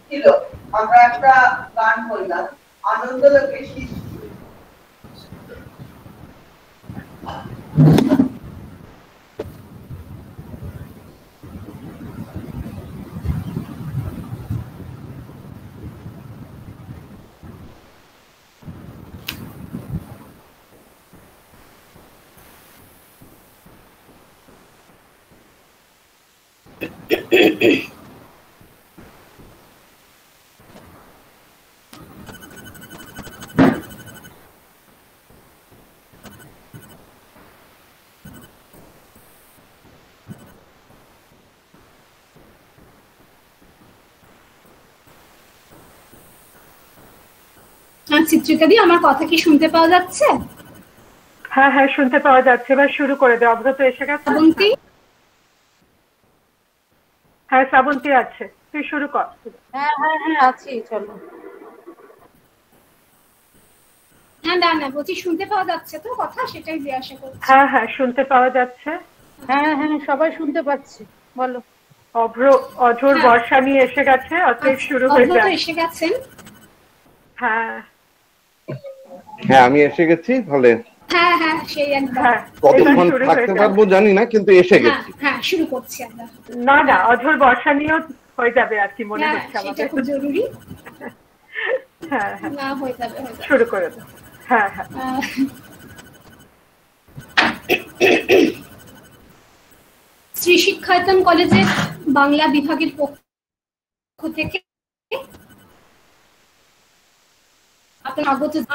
ছিল আমরা একটা গান করলাম আনন্দ লোকে শিশু চিত্রিকা দি, আমার কথা কি শুনতে পাওয়া যাচ্ছে? হ্যাঁ হ্যাঁ, শুনতে পাওয়া যাচ্ছে। এবার শুরু করে দে। অভ্র তো এসে গেছে। শ্রাবন্তী? হ্যাঁ, শ্রাবন্তী আছে, তুই শুরু কর। হ্যাঁ হ্যাঁ হ্যাঁ আছি, চলো। হ্যাঁ, না না বলছি শুনতে পাওয়া যাচ্ছে তো কথা, সেটাই জিজ্ঞাসা করছি। হ্যাঁ হ্যাঁ, শুনতে পাওয়া যাচ্ছে। হ্যাঁ হ্যাঁ, সবাই শুনতে পাচ্ছি, বলো। অভ্র অঝোর বর্ষা নিয়ে এসে গেছে, অতএব শুরু হয়ে অভ্র তো যায়। এসে গেছেন। হ্যাঁ হ্যাঁ, আমি এসে গেছি। তাহলে হ্যাঁ হ্যাঁ, সেই একদম। হ্যাঁ, কতক্ষণ থাকতে পারবো জানি না, কিন্তু এসে গেছি। হ্যাঁ, শুরু করছি আমরা। না না, অঝোর বর্ষা নিয়েও হয়ে যাবে আর কি মনে হচ্ছে সেটা আমাদের। খুব জরুরি। হ্যাঁ হ্যাঁ, না, হয়ে যাবে। শুরু করে দাও। হ্যাঁ হ্যাঁ। শ্রী শিক্ষায়তন কলেজের বাংলা বিভাগের পক্ষ থেকে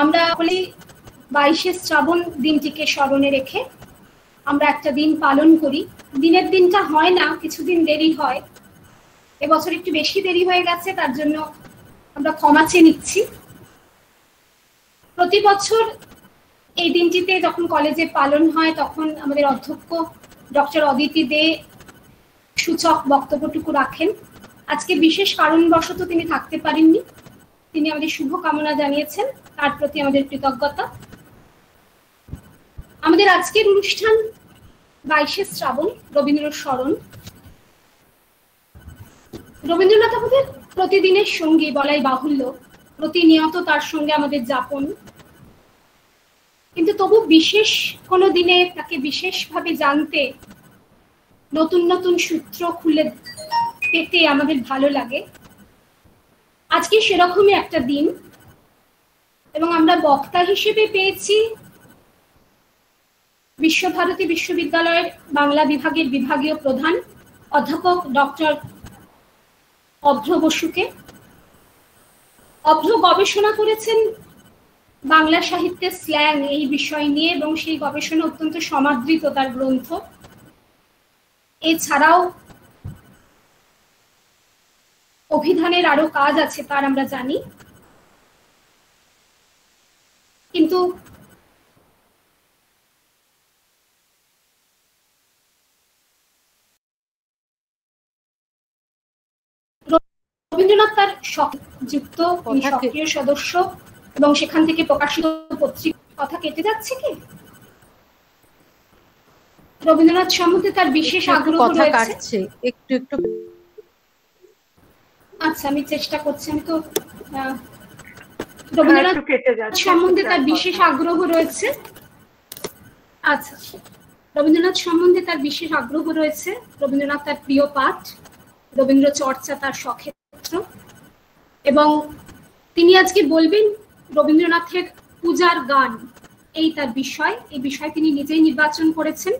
আমরা 22শে শ্রাবণ দিনটিকে স্মরণে রেখে আমরা একটা দিন পালন করি। দিনের দিনটা হয় না, কিছুদিন দেরি হয়। এবছর একটু বেশি দেরি হয়ে গেছে, তার জন্য আমরা ক্ষমা চেয়ে নিচ্ছি। প্রতি বছর এই দিনটিতে যখন কলেজে পালন হয়, তখন আমাদের অধ্যক্ষ ডক্টর অদিতি দে সূচক বক্তব্যটুকু রাখেন। আজকে বিশেষ কারণবশত তিনি থাকতে পারেননি। তিনি আমাদের শুভ কামনা জানিয়েছেন, তার প্রতি আমাদের কৃতজ্ঞতা। আমাদের আজকের অনুষ্ঠান 22শে শ্রাবণ, রবীন্দ্র স্মরণ। রবীন্দ্রনাথ আমাদের প্রতিদিনের সঙ্গী বলাই বাহুল্য, প্রতিনিয়ত তার সঙ্গে আমাদের যাপন। কিন্তু তবু বিশেষ কোনো দিনে তাকে বিশেষভাবে জানতে, নতুন নতুন সূত্র খুলে পেতে আমাদের ভালো লাগে। আজকে সেরকমই একটা দিন, এবং আমরা বক্তা হিসেবে পেয়েছি বিশ্বভারতী বিশ্ববিদ্যালয়ের বাংলা বিভাগের বিভাগীয় প্রধান অধ্যাপক ডক্টর অভ্র বসুকে। অভ্র গবেষণা করেছেন বাংলা সাহিত্যের স্ল্যাং এই বিষয় নিয়ে, এবং সেই গবেষণা অত্যন্ত সমাদৃত তার গ্রন্থ। এছাড়াও অভিধানের আরো কাজ আছে তার, আমরা জানি। কিন্তু রবীন্দ্রনাথ তার যুক্ত সক্রিয় সদস্য, এবং সেখান থেকে প্রকাশিত পত্রিকা। কথা কেটে যাচ্ছে কি? রবীন্দ্রনাথ সম্বন্ধে তার বিশেষ আগ্রহ রয়েছে। একটু একটু। আচ্ছা, আমি চেষ্টা করছি। আমি তো রবীন্দ্রনাথ সম্বন্ধে তার বিশেষ আগ্রহ রয়েছে। আচ্ছা, রবীন্দ্রনাথ সম্বন্ধে তার বিশেষ আগ্রহ রয়েছে। রবীন্দ্রনাথ তার প্রিয় পাঠ, রবীন্দ্র চর্চা তার সক্ষেত্র, এবং তিনি আজকে বলবেন রবীন্দ্রনাথের পূজার গান, এই তার বিষয়। এই বিষয় তিনি নিজেই নির্বাচন করেছেন,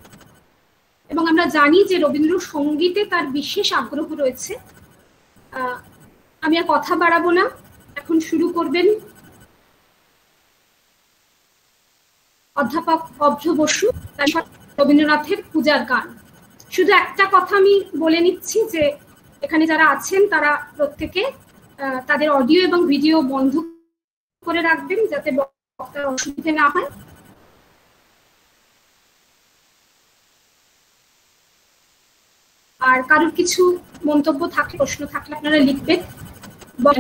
এবং আমরা জানি যে রবীন্দ্র সঙ্গীতে তার বিশেষ আগ্রহ রয়েছে। আমি আর কথা বাড়াবো না, এখন শুরু করবেন অধ্যাপক অভ্র বসু, রবীন্দ্রনাথের পূজার গান। শুধু একটা কথা আমি বলে নিচ্ছি যে এখানে যারা আছেন তারা প্রত্যেকে তাদের অডিও এবং ভিডিও বন্ধ করে রাখবেন, যাতে বক্তার অসুবিধা না হয়। আর কারোর কিছু মন্তব্য থাকলে, প্রশ্ন থাকলে আপনারা লিখবেন,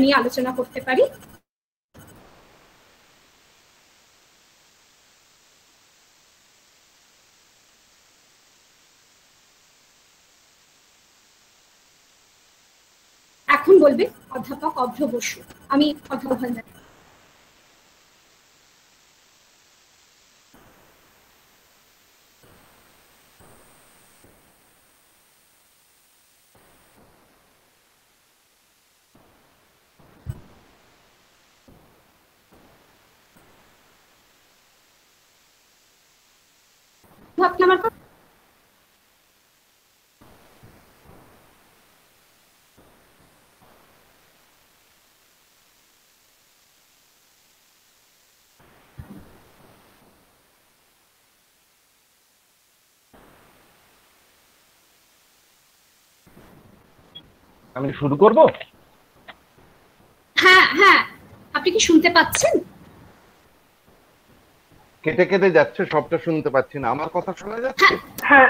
নিয়ে আলোচনা করতে পারি। এখন বলবে অধ্যাপক অভ্র বসু। আমি কথা বলবেন। আপনি আমার কথা আমি শুরু করব? হ্যাঁ হ্যাঁ, আপনি কি শুনতে পাচ্ছেন? কেটে কেটে যাচ্ছে, সবটা শুনতে পাচ্ছি না। আমার কথা শোনা যাচ্ছে? হ্যাঁ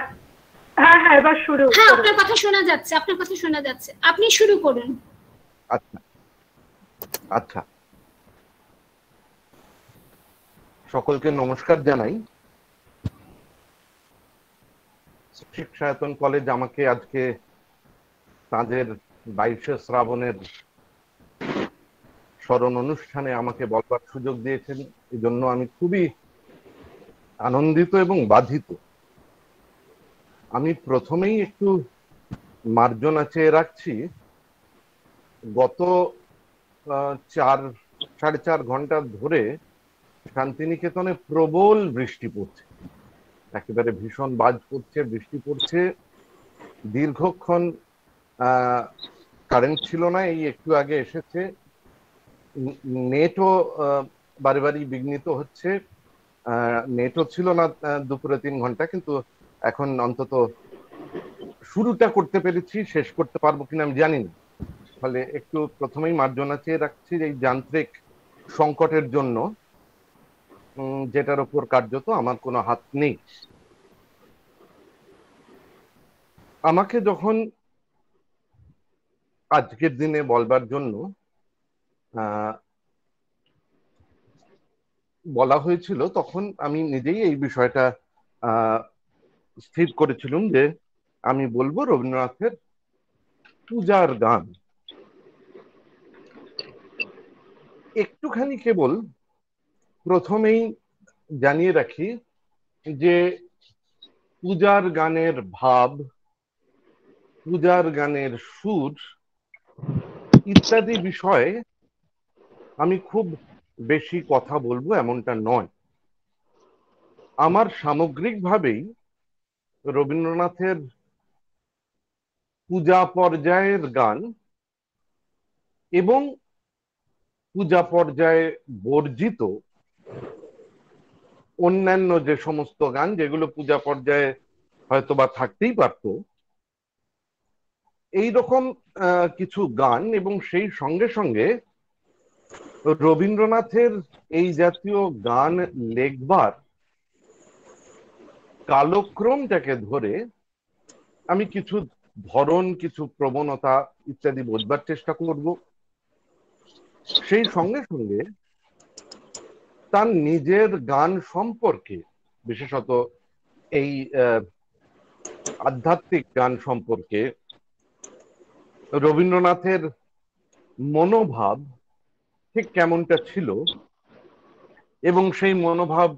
হ্যাঁ হ্যাঁ, এবার শুরু হ্যাঁ, করুন। আপনার কথা শোনা যাচ্ছে, আপনার কথা শোনা যাচ্ছে, আপনি শুরু করুন। আচ্ছা আচ্ছা, সকলকে নমস্কার জানাই। শিক্ষায়তন কলেজ আমাকে আজকে তাদের 22শে শ্রাবণের স্মরণ অনুষ্ঠানে আমাকে বলবার সুযোগ দিয়েছেন, এই জন্য আমি খুবই আনন্দিত এবং বাধিত। আমি প্রথমেই একটু মার্জনা চেয়ে রাখছি। গত 4-4.5 ঘন্টা ধরে শান্তিনিকেতনে প্রবল বৃষ্টি পড়ছে, একেবারে ভীষণ বাজ পড়ছে, বৃষ্টি পড়ছে। দীর্ঘক্ষণ কারেন্ট ছিল না, এই একটু আগে এসেছে। নেটও বারে বারে বিঘ্নিত হচ্ছে। নেটও ছিল না দুপুরে 3 ঘন্টা, কিন্তু এখন অন্তত শুরুটা করতে পেরেছি। শেষ করতে পারবো কিনা আমি জানি না। ফলে একটু প্রথমেই মার্জনা চেয়ে রাখছি এই যান্ত্রিক সংকটের জন্য, যেটার উপর কার্যত আমার কোনো হাত নেই। আমাকে যখন আজকের দিনে বলবার জন্য বলা হয়েছিল, তখন আমি নিজেই এই বিষয়টা স্থির করেছিলাম যে আমি বলবো রবীন্দ্রনাথের পূজার গান। একটুখানি কেবল প্রথমেই জানিয়ে রাখি যে পূজার গানের ভাব, পূজার গানের সুর ইত্যাদি বিষয়ে আমি খুব বেশি কথা বলবো এমনটা নয়। আমার সামগ্রিকভাবেই রবীন্দ্রনাথের পূজা পর্যায়ের গান এবং পূজা পর্যায়ে বর্জিত অন্যান্য যে সমস্ত গান যেগুলো পূজা পর্যায়ে হয়তো বা থাকতেই পারত, এইরকম কিছু গান এবং সেই সঙ্গে সঙ্গে রবীন্দ্রনাথের এই জাতীয় গান লেখবার কালক্রমটাকে ধরে আমি কিছু ধরন, কিছু প্রবণতা ইত্যাদি বোঝবার চেষ্টা করব। সেই সঙ্গে সঙ্গে তার নিজের গান সম্পর্কে, বিশেষত এই আধ্যাত্মিক গান সম্পর্কে রবীন্দ্রনাথের মনোভাব ঠিক কেমনটা ছিল এবং সেই মনোভাব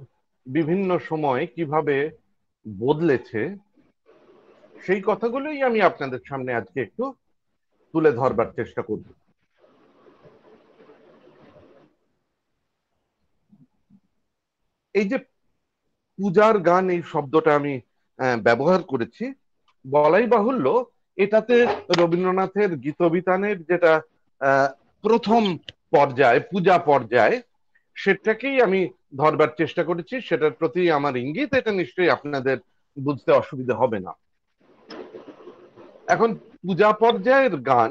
বিভিন্ন সময় কিভাবে বদলেছে, সেই কথাগুলোই আমি আপনাদের সামনে আজকে একটু তুলে ধরবার চেষ্টা করব। এই যে পূজার গান, এই শব্দটা আমি ব্যবহার করেছি, বলাই বাহুল্য এটাতে রবীন্দ্রনাথের গীতবিতানের যেটা প্রথম পর্যায়, পূজা পর্যায়, সেটাকেই আমি ধরবার চেষ্টা করেছি। সেটার প্রতি আমার ইঙ্গিত, এটা নিশ্চয়ই আপনাদের বুঝতে অসুবিধা হবে না। এখন পূজা পর্যায়ের গান,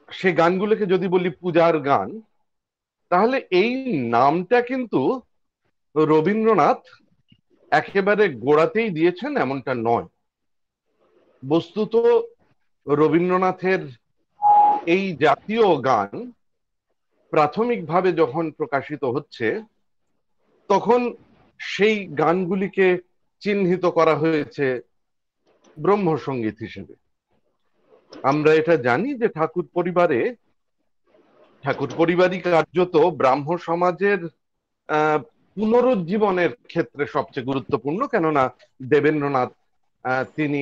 সে গানগুলোকে যদি বলি পূজার গান, তাহলে এই নামটা কিন্তু রবীন্দ্রনাথ একেবারে গোড়াতেই দিয়েছেন এমনটা নয়। বস্তুত রবীন্দ্রনাথের এই জাতীয় গান প্রাথমিকভাবে যখন প্রকাশিত হচ্ছে, তখন সেই গানগুলিকে চিহ্নিত করা হয়েছে ব্রহ্মসঙ্গীত হিসেবে। আমরা এটা জানি যে ঠাকুর পরিবারই কার্যত ব্রাহ্ম সমাজের পুনরুজ্জীবনের ক্ষেত্রে সবচেয়ে গুরুত্বপূর্ণ। কেননা দেবেন্দ্রনাথ তিনি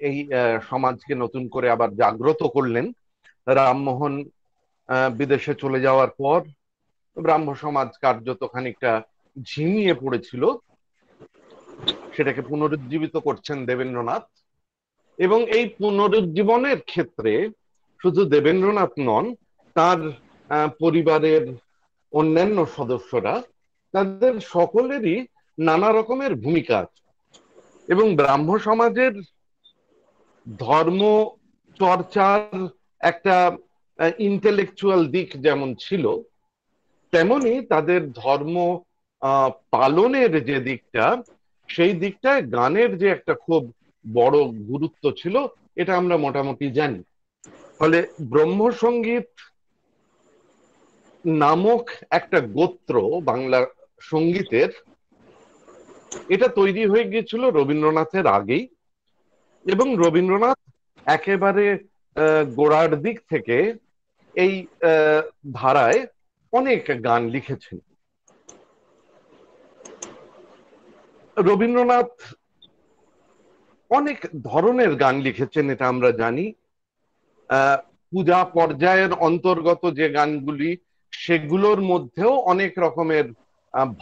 এই সমাজকে নতুন করে আবার জাগ্রত করলেন। রামমোহন বিদেশে চলে যাওয়ার পর ব্রাহ্ম সমাজ কার্যত খানিকটা ঝিমিয়ে পড়েছিল, সেটাকে পুনরুজ্জীবিত করছেন দেবেন্দ্রনাথ। এবং এই পুনরুজ্জীবনের ক্ষেত্রে শুধু দেবেন্দ্রনাথ নন, তার পরিবারের অন্যান্য সদস্যরা, তাদের সকলেরই নানা রকমের ভূমিকা আছে। এবং ব্রাহ্ম সমাজের ধর্ম চর্চার একটা ইন্টেলেকচুয়াল দিক যেমন ছিল, তেমনি তাদের ধর্ম পালনের যে দিকটা, সেই দিকটায় গানের যে একটা খুব বড় গুরুত্ব ছিল, এটা আমরা মোটামুটি জানি। ফলে ব্রহ্মসঙ্গীত নামক একটা গোত্র বাংলা সঙ্গীতের, এটা তৈরি হয়ে গিয়েছিল রবীন্দ্রনাথের আগেই। এবং রবীন্দ্রনাথ একেবারে গোড়ার দিক থেকে এই ধারায় অনেক গান লিখেছেন। রবীন্দ্রনাথ অনেক ধরনের গান লিখেছেন, এটা আমরা জানি। পূজা পর্যায়ের অন্তর্গত যে গানগুলি, সেগুলোর মধ্যেও অনেক রকমের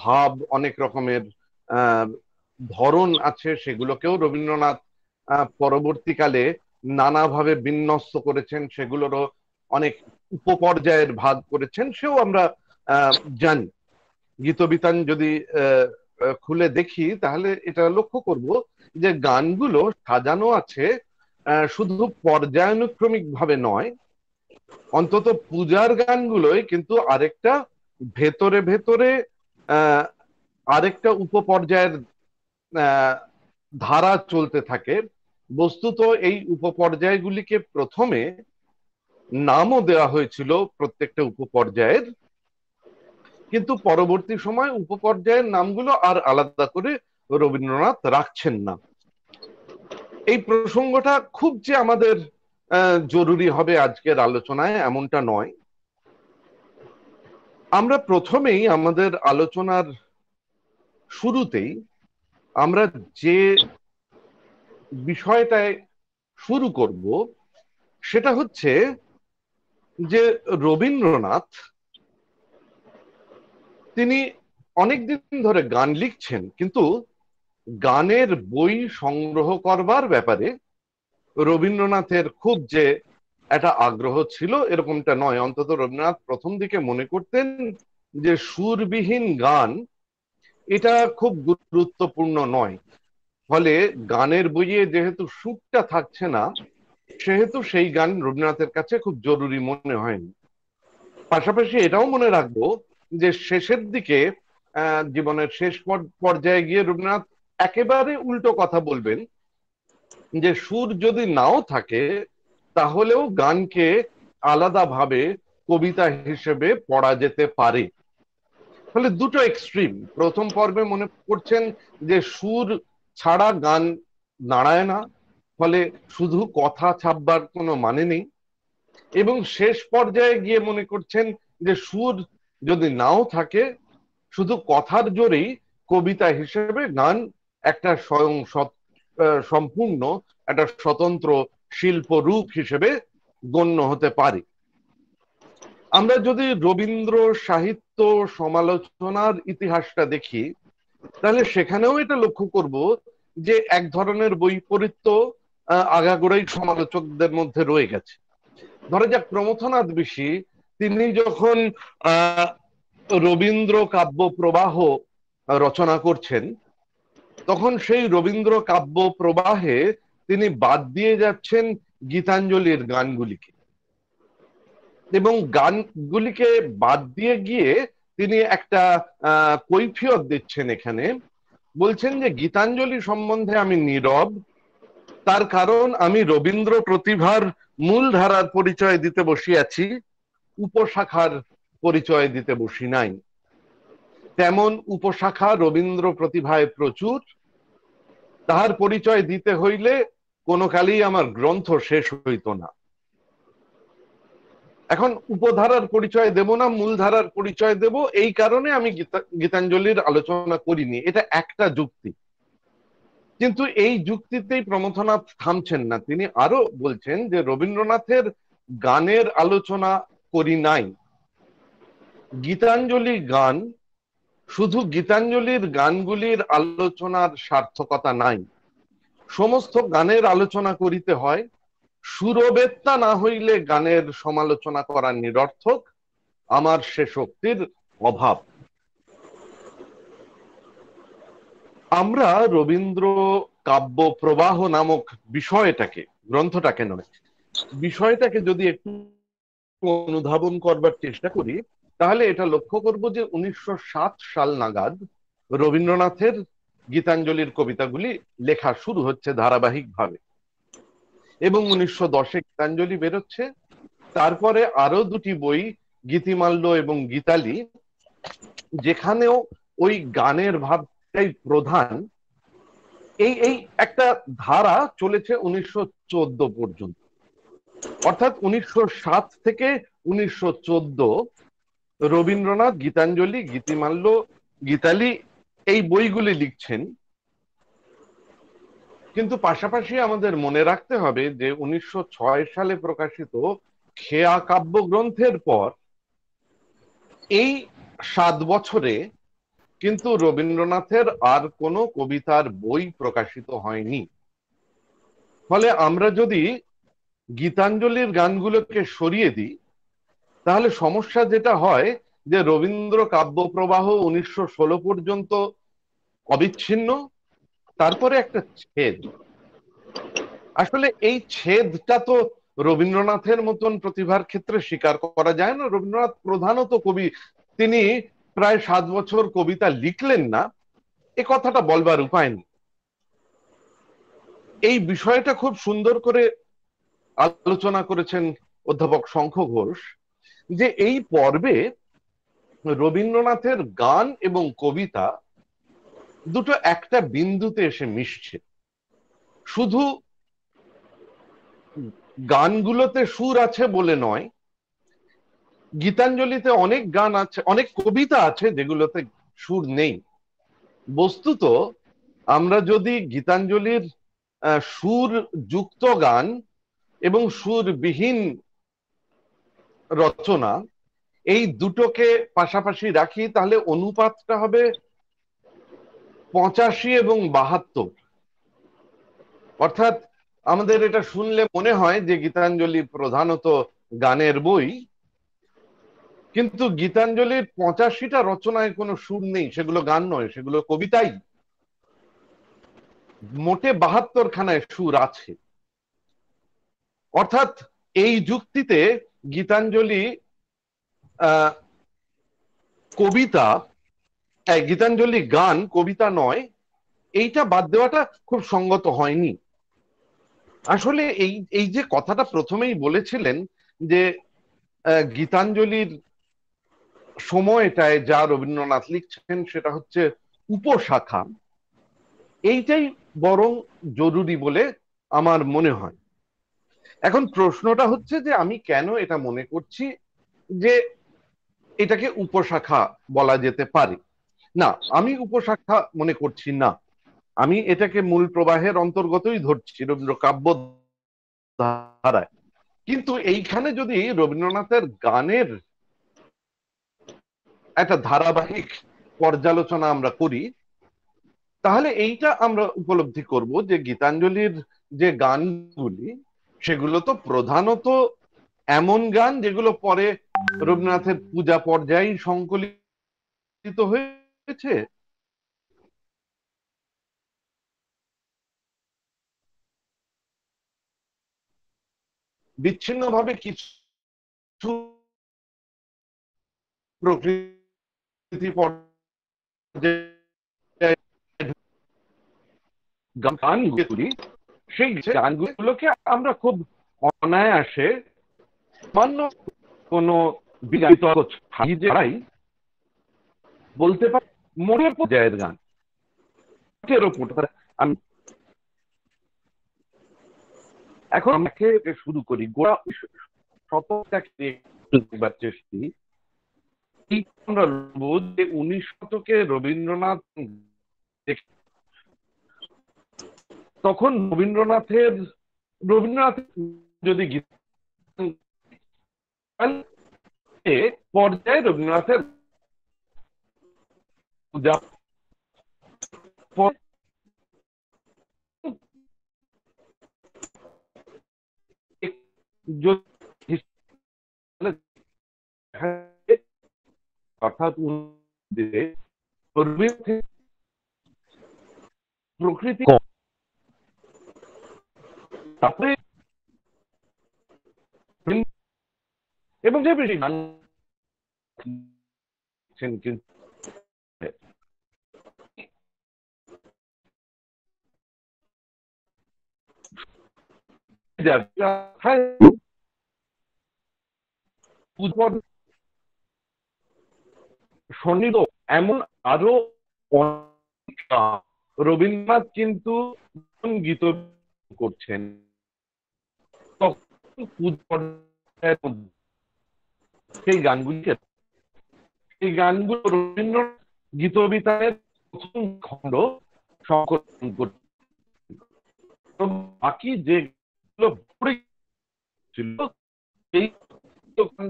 ভাব, অনেক রকমের ধরন আছে। সেগুলোকেও রবীন্দ্রনাথ পরবর্তীকালে নানাভাবে বিন্যস্ত করেছেন, সেগুলোরও অনেক উপপর্যায়ের ভাগ করেছেন, সেও আমরা জানি। গীতবিতান যদি খুলে দেখি তাহলে এটা লক্ষ্য করব যে গানগুলো সাজানো আছে শুধু পর্যায়ানুক্রমিক ভাবে নয়, অন্তত পূজার গানগুলোই কিন্তু আরেকটা ভেতরে ভেতরে আরেকটা উপপর্যায়ের ধারা চলতে থাকে। বস্তুত এই উপপর্যায়গুলিকে প্রথমে নামও দেওয়া হয়েছিল প্রত্যেকটা উপপর্যায়ের, কিন্তু পরবর্তী সময় উপপর্যায়ের নামগুলো আর আলাদা করে রবীন্দ্রনাথ রাখছেন না। এই প্রসঙ্গটা খুব যে আমাদের জরুরি হবে আজকের আলোচনায় এমনটা নয়। আমরা প্রথমেই আমাদের আলোচনার শুরুতেই আমরা যে বিষয়টায় শুরু করব সেটা হচ্ছে যে রবীন্দ্রনাথ তিনি অনেকদিন ধরে গান লিখছেন, কিন্তু গানের বই সংগ্রহ করবার ব্যাপারে রবীন্দ্রনাথের খুব যে একটা আগ্রহ ছিল এরকমটা নয়। অন্তত রবীন্দ্রনাথ প্রথম দিকে মনে করতেন যে সুরবিহীন গান এটা খুব গুরুত্বপূর্ণ নয়। ফলে গানের বইয়ে যেহেতু সুরটা থাকছে না, সেহেতু সেই গান রবীন্দ্রনাথের কাছে খুব জরুরি মনে হয়নি। পাশাপাশি এটাও মনে রাখবো যে শেষের দিকে জীবনের শেষ পর্যায়ে গিয়ে রবীন্দ্রনাথ একেবারে উল্টো কথা বলবেন যে সুর যদি নাও থাকে তাহলেও গানকে আলাদাভাবে কবিতা হিসেবে পড়া যেতে পারে। ফলে দুটো এক্সট্রিম। প্রথম পর্বে মনে করছেন যে সুর ছাড়া গান দাঁড়ায় না, ফলে শুধু কথা ছাপবার কোনো মানে নেই। এবং শেষ পর্যায়ে গিয়ে মনে করছেন যে সুর যদি নাও থাকে, শুধু কথার জোরেই কবিতা হিসেবে গান একটা সম্পূর্ণ একটা স্বতন্ত্র শিল্প রূপ হিসেবে গণ্য হতে পারে। আমরা যদি রবীন্দ্র সাহিত্য সমালোচনার ইতিহাসটা দেখি, তাহলে সেখানেও এটা লক্ষ্য করব যে এক ধরনের বৈপরীত্য আগাগোড়াই সমালোচকদের মধ্যে রয়ে গেছে। ধরা যাক প্রমথনাথ ঋষি, তিনি যখন রবীন্দ্র কাব্য প্রবাহ রচনা করছেন, তখন সেই রবীন্দ্র কাব্য প্রবাহে তিনি বাদ দিয়ে যাচ্ছেন গীতাঞ্জলির গানগুলিকে, এবং গানগুলিকে বাদ দিয়ে গিয়ে তিনি একটা কৈফিয়ত দিচ্ছেন এখানে। বলছেন যে গীতাঞ্জলি সম্বন্ধে আমি নীরব, তার কারণ আমি রবীন্দ্র প্রতিভার মূল ধারার পরিচয় দিতে বসিয়াছি, উপশাখার পরিচয় দিতে বসি নাই। তেমন উপশাখা রবীন্দ্র প্রতিভায় প্রচুর, তাহার পরিচয় দিতে হইলে কোনো কালেই আমার গ্রন্থ শেষ হইত না। এখন উপধারার পরিচয় দেব না মূলধারার পরিচয় দেব, এই কারণে আমি গীতাঞ্জলির আলোচনা করিনি। এটা একটা যুক্তি, কিন্তু এই যুক্তিতেই প্রমথনাথ থামছেন না। তিনি আরো বলছেন যে রবীন্দ্রনাথের গানের আলোচনা করি নাই। গীতাঞ্জলি গান, শুধু গীতাঞ্জলির গানগুলির আলোচনার সার্থকতা নাই, সমস্ত গানের আলোচনা করিতে হয়। সুরবেত্তা না হইলে গানের সমালোচনা করা নিরর্থক, আমার সে শক্তির অভাব। আমরা রবীন্দ্র কাব্য প্রবাহ নামক বিষয়টাকে, গ্রন্থটাকে নয়, বিষয়টাকে যদি একটু অনুধাবন করবার চেষ্টা করি, তাহলে এটা লক্ষ্য করব যে 1907 সাল নাগাদ রবীন্দ্রনাথের গীতাঞ্জলির কবিতাগুলি লেখা শুরু হচ্ছে ধারাবাহিকভাবে, এবং 1910-এ গীতাঞ্জলি বেরোচ্ছে। তারপরে আরো দুটি বই, গীতিমাল্য এবং গীতালি, যেখানেও ওই গানের ভাবটাই প্রধান। এই একটা ধারা চলেছে 1914 পর্যন্ত, অর্থাৎ 1907 থেকে 1914 রবীন্দ্রনাথ গীতাঞ্জলি, গীতিমাল্য, গীতালি এই বইগুলি লিখছেন। কিন্তু পাশাপাশি আমাদের মনে রাখতে হবে যে 1906 সালে প্রকাশিত খেয়া কাব্যগ্রন্থের পর এই 7 বছরে কিন্তু রবীন্দ্রনাথের আর কোনো কবিতার বই প্রকাশিত হয়নি। ফলে আমরা যদি গীতাঞ্জলির গানগুলোকে সরিয়ে দিই, তাহলে সমস্যা যেটা হয় যে রবীন্দ্র কাব্য প্রবাহ 1916 পর্যন্ত অবিচ্ছিন্ন, তারপরে একটা ছেদ। আসলে এই ছেদটা তো রবীন্দ্রনাথের মতন প্রতিভার ক্ষেত্রে স্বীকার করা যায় না। রবীন্দ্রনাথ প্রধানত কবি, তিনি প্রায় 7 বছর কবিতা লিখলেন না, এ কথাটা বলবার উপায় নেই। এই বিষয়টা খুব সুন্দর করে আলোচনা করেছেন অধ্যাপক শঙ্খ ঘোষ, যে এই পর্বে রবীন্দ্রনাথের গান এবং কবিতা দুটো একটা বিন্দুতে এসে মিশছে। শুধু গানগুলোতে সুর আছে বলে নয়, গীতাঞ্জলিতে অনেক গান আছে, অনেক কবিতা আছে যেগুলোতে সুর নেই। বস্তুত আমরা যদি গীতাঞ্জলির সুর যুক্ত গান এবং সুরবিহীন রচনা এই দুটোকে পাশাপাশি রাখি, তাহলে অনুপাতটা হবে 85 এবং 72। অর্থাৎ আমাদের এটা শুনলে মনে হয় যে গীতাঞ্জলি প্রধানত গানের বই, কিন্তু গীতাঞ্জলির 85টা রচনায় কোনো সুর নেই, সেগুলো গান নয়, সেগুলো কবিতাই। মোটে 72 খানায় সুর আছে। অর্থাৎ এই যুক্তিতে গীতাঞ্জলি কবিতা, গীতাঞ্জলি গান কবিতা নয়, এইটা বাদ দেওয়াটা খুব সঙ্গত হয়নি। আসলে এই যে কথাটা প্রথমেই বলেছিলেন যে গীতাঞ্জলির সময়টায় যা রবীন্দ্রনাথ লিখছেন সেটা হচ্ছে উপশাখা, এইটাই বরং জরুরি বলে আমার মনে হয়। এখন প্রশ্নটা হচ্ছে যে আমি কেন এটা মনে করছি যে এটাকে উপশাখা বলা যেতে পারে। না, আমি উপশাখা মনে করছি না, আমি এটাকে মূল প্রবাহের অন্তর্গতই ধরছি, রবীন্দ্র কাব্য ধারায়। কিন্তু এইখানে যদি রবীন্দ্রনাথের গানের একটা ধারাবাহিক পর্যালোচনা আমরা করি, তাহলে এইটা আমরা উপলব্ধি করব যে গীতাঞ্জলির যে গানগুলি, সেগুলো তো প্রধানত এমন গান যেগুলো পরে রবীন্দ্রনাথের পূজা পর্যায়ে সংকলিত হয়েছে। বিচ্ছিন্নভাবে কিছু প্রকৃতি পর্যায়ে গান তুলি, সেই গানগুলোকে আমরা খুব অনায়াসে সামান্য কোনো বিতর্ক ছাড়াই বলতে পারি মোড়ের পর্যায়ের গান। আমি এখন আমাকে শুরু করি গোড়া শতকটাকে চেষ্টা আমরা বলবো যে 19 শতকে রবীন্দ্রনাথ তখন রবীন্দ্রনাথ যদি পর্যায়ে রবীন্দ্রনাথের অর্থাৎ প্রকৃতি তারপরে এবং যে বেশি গান কিন্তু সন্নিধ এমন আরো রবীন্দ্রনাথ কিন্তু গীত করছেন তখন সেই গানগুলো রবীন্দ্রনাথ গীতবিতানের প্রথম খণ্ড সংকলন করছেন। বাকি যেগুলো ছিল এই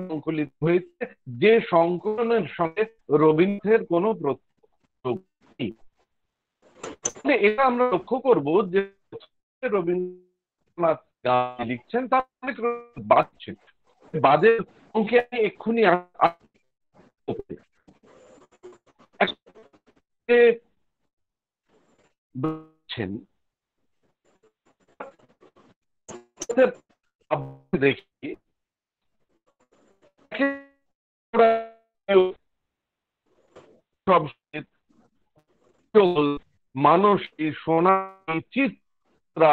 সংকলিত হয়েছে যে সংকলনের সঙ্গে রবীন্দ্রের কোনো এটা আমরা লক্ষ্য করব যে রবীন্দ্রনাথ গান লিখছেন তার অনেক বাজছেন বাজের সংখ্যা এক্ষুনি দেখি মানসী সোনালী চিত্রা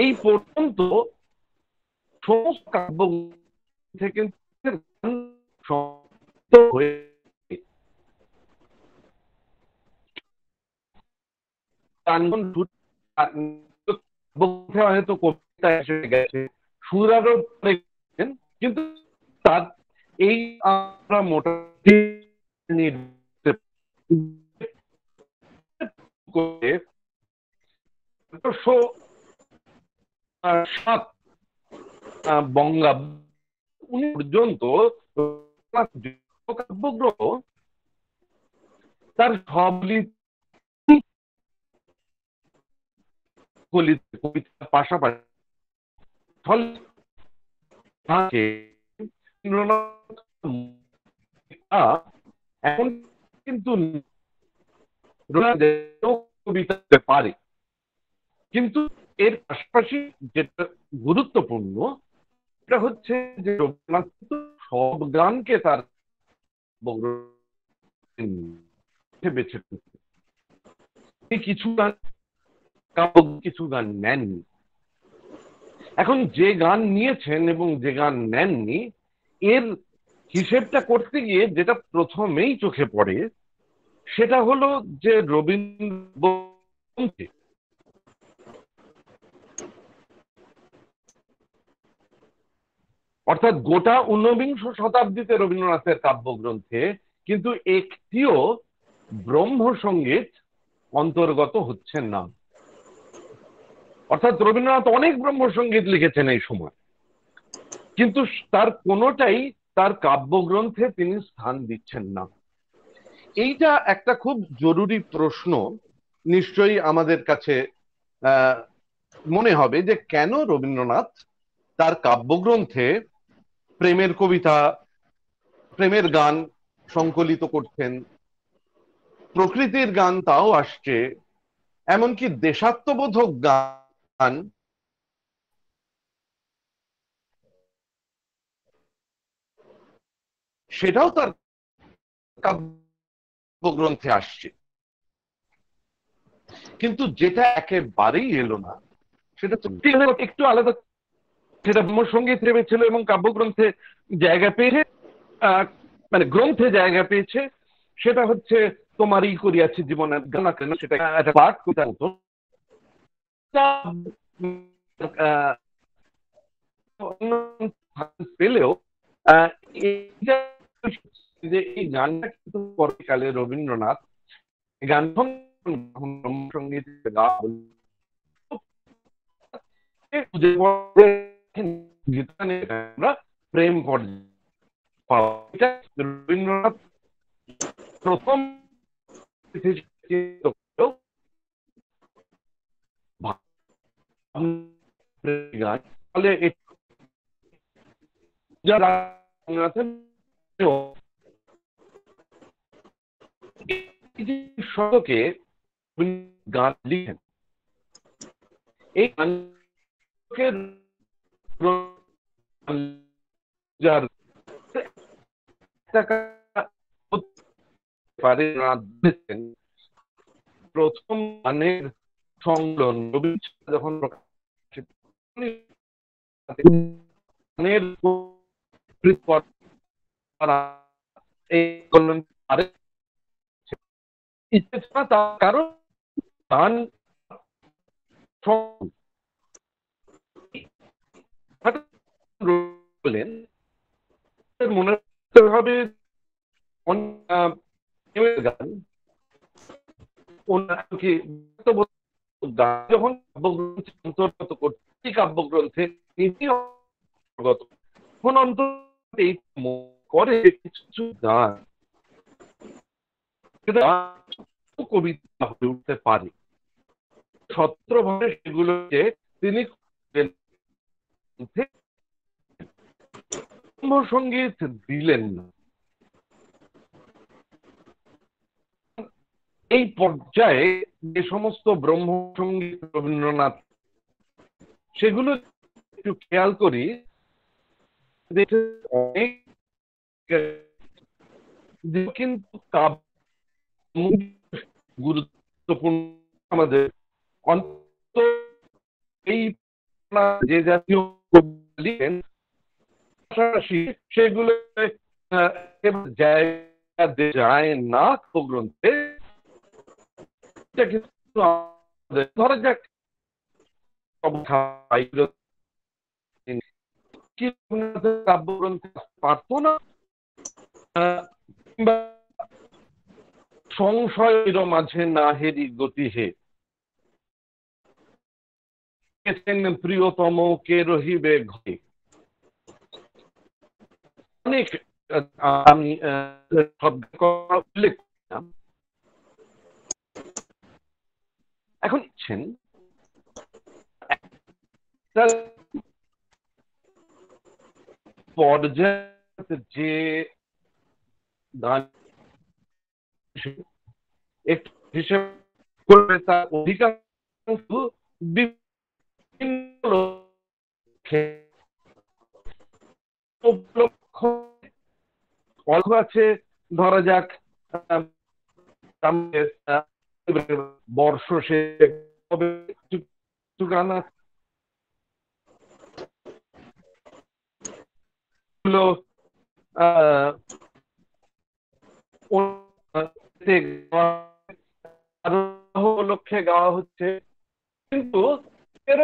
এই পর্যন্ত সমস্ত কাব্য থেকে হয়তো কবিতা এসে গেছে সুরারোপ কিন্তু তার এই আমরা মোটামুটি বঙ্গাব্দ পর্যন্ত কাব্যগ্রহ তার কবিতার পাশাপাশি এখন কিন্তু কবিতা পারে কিন্তু এর পাশাপাশি যেটা গুরুত্বপূর্ণ এটা হচ্ছে যে রবীন্দ্রনাথ সব গানকে তার বেছে কিছু গান নেননি। এখন যে গান নিয়েছেন এবং যে গান নেননি এর হিসেবটা করতে গিয়ে যেটা প্রথমেই চোখে পড়ে সেটা হলো যে রবীন্দ্র অর্থাৎ গোটা ঊনবিংশ শতাব্দীতে রবীন্দ্রনাথের কাব্যগ্রন্থে কিন্তু একটিও ব্রহ্মসঙ্গীত অন্তর্গত হচ্ছেন না। অর্থাৎ রবীন্দ্রনাথ অনেক ব্রহ্মসঙ্গীত লিখেছেন এই সময় কিন্তু তার কোনোটাই তার কাব্যগ্রন্থে তিনি স্থান দিচ্ছেন না। এইটা একটা খুব জরুরি প্রশ্ন নিশ্চয়ই আমাদের কাছে মনে হবে যে কেন রবীন্দ্রনাথ তার কাব্যগ্রন্থে প্রেমের কবিতা প্রেমের গান সংকলিত করছেন, প্রকৃতির গান তাও আসছে, এমনকি দেশাত্মবোধক গান সেটাও তার কাব্যগ্রন্থে আসছে। কিন্তু যেটা একেবারেই এলো না সেটা একটু আলাদা, সেটা ব্রহ্মসঙ্গীত ভেবেছিল এবং কাব্যগ্রন্থে জায়গা পেয়েছে, মানে গ্রন্থে জায়গা পেয়েছে, সেটা হচ্ছে তোমারই করিয়াছি জীবনের গান, সেটা একটা পাঠ করতে হতো পেলেও আহ, এইটা যে এই গানটা কিন্তু পরকালে রবীন্দ্রনাথ গান সঙ্গীত গাওয়া হলো, খুঁজে আমরা প্রেম পর্যায়ে পাওয়া। এটা রবীন্দ্রনাথ প্রথম গান, ফলে যারা শতকে গান লিখেন, এই গানকে যার পারে প্রথম গানের সংকলন রবীন্দ্র যখন প্রকাশিত, গানের এই করলেন আরে ইচ্ছে ছিল না, তার কারণ গান বললেন মনে রাখতে হবে গান ওনাকে যখন কাব্যগ্রন্থে অন্তর্গত করতে, কাব্যগ্রন্থে নিজে অন্তর্গত তখন অন্তত এই করে কিছু গান কবিতা হয়ে উঠতে পারে, ছত্রভাবে সেগুলোকে তিনি সঙ্গীত দিলেন না। এই পর্যায়ে যে সমস্ত ব্রহ্মসঙ্গীত রবীন্দ্রনাথ, সেগুলো একটু খেয়াল করি, অনেক কিন্তু গুরুত্বপূর্ণ আমাদের অন্তত এই যে জাতীয় সেগুলো জায়গা যায় না গ্রন্থে। কিন্তু ধরা যাক কাব্যগ্রন্থে পারত না, সংশয়ের মাঝে না হেরি গতি হে, প্রিয়তম কে রহিবে ঘরে, অনেক আমি উল্লেখ করলাম। এখন পর্যায়ে যে গান একটু হিসেব করবে, তার অধিকাংশ বিভিন্ন আছে। ধরা যাক বর্ষ শেষ গান লক্ষ্যে গাওয়া হচ্ছে, কিন্তু এর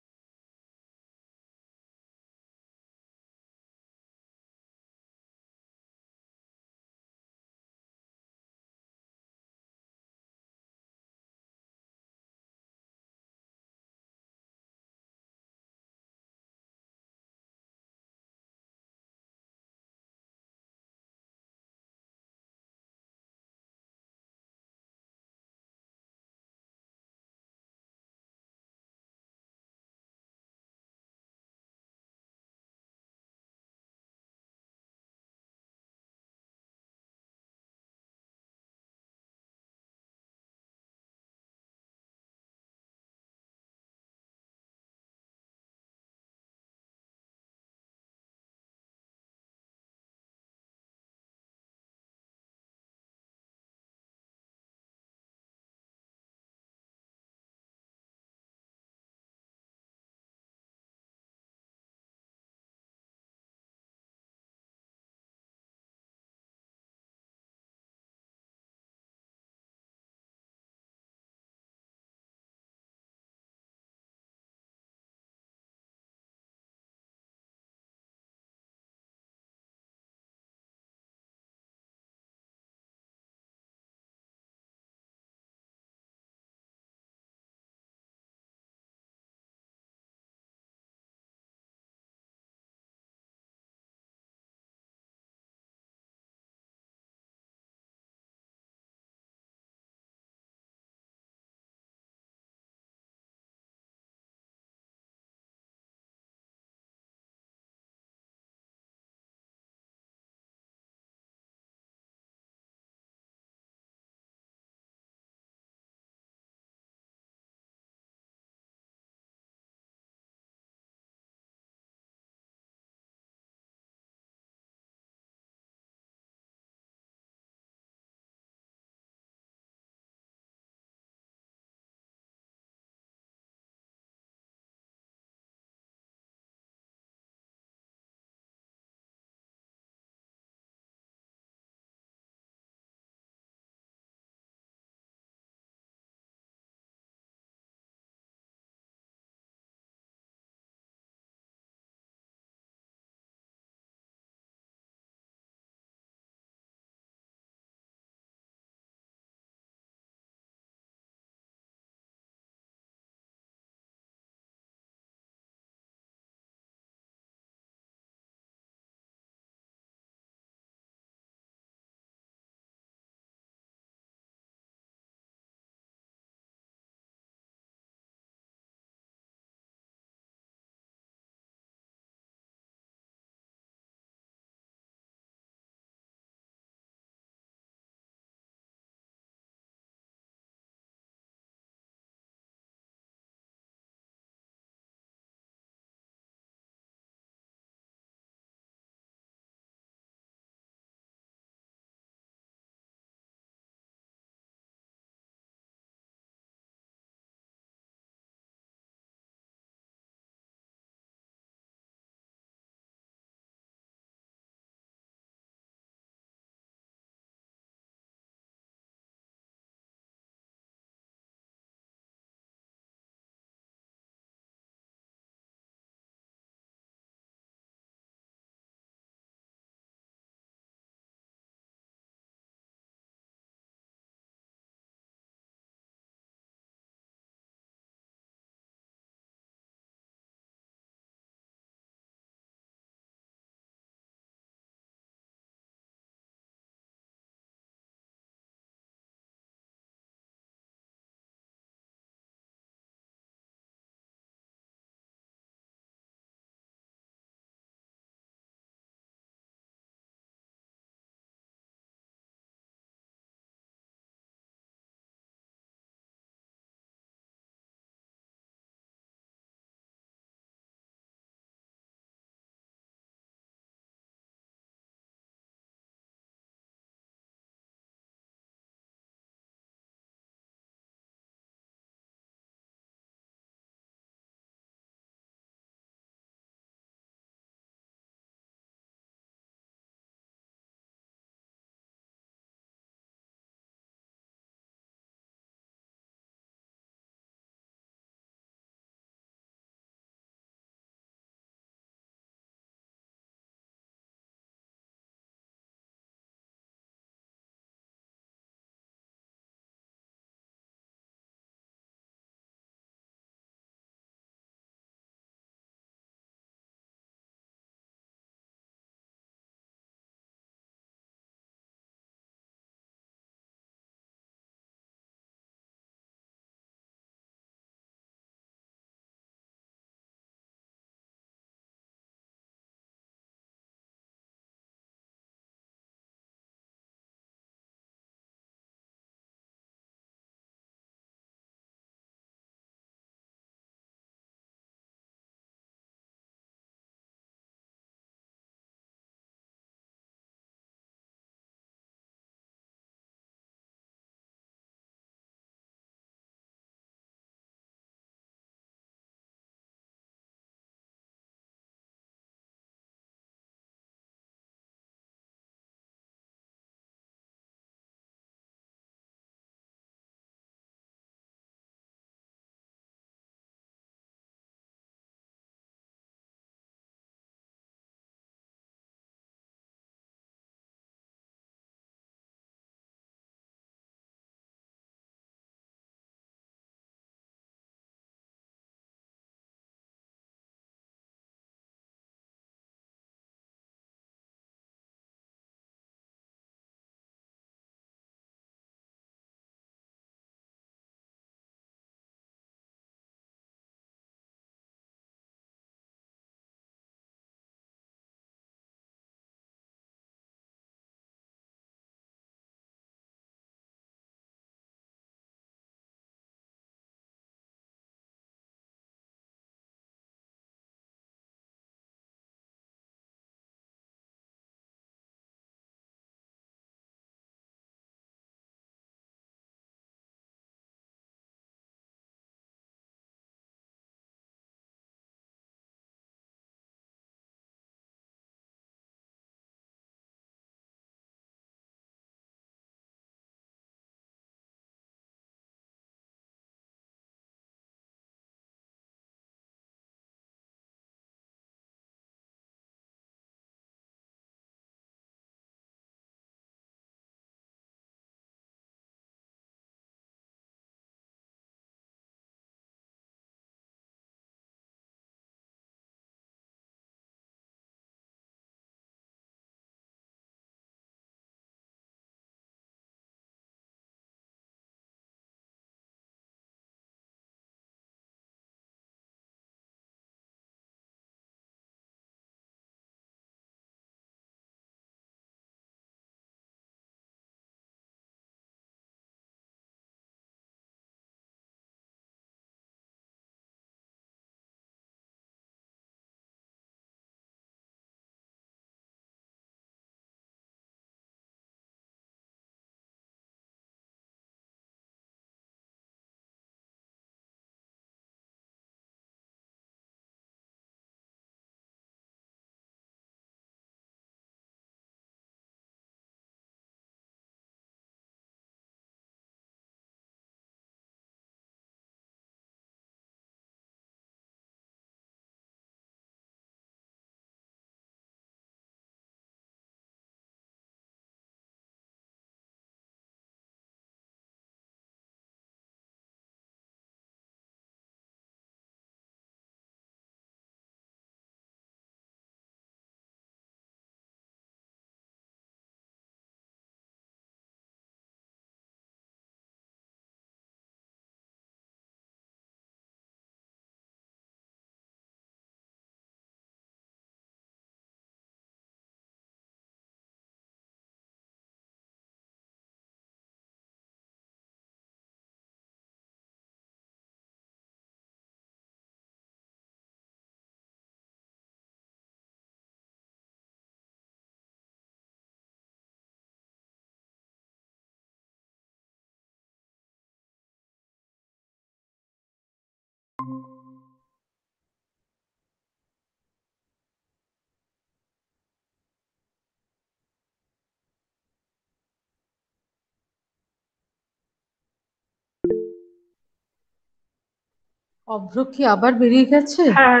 অভ্র কি আবার বেরিয়ে গেছে? হ্যাঁ,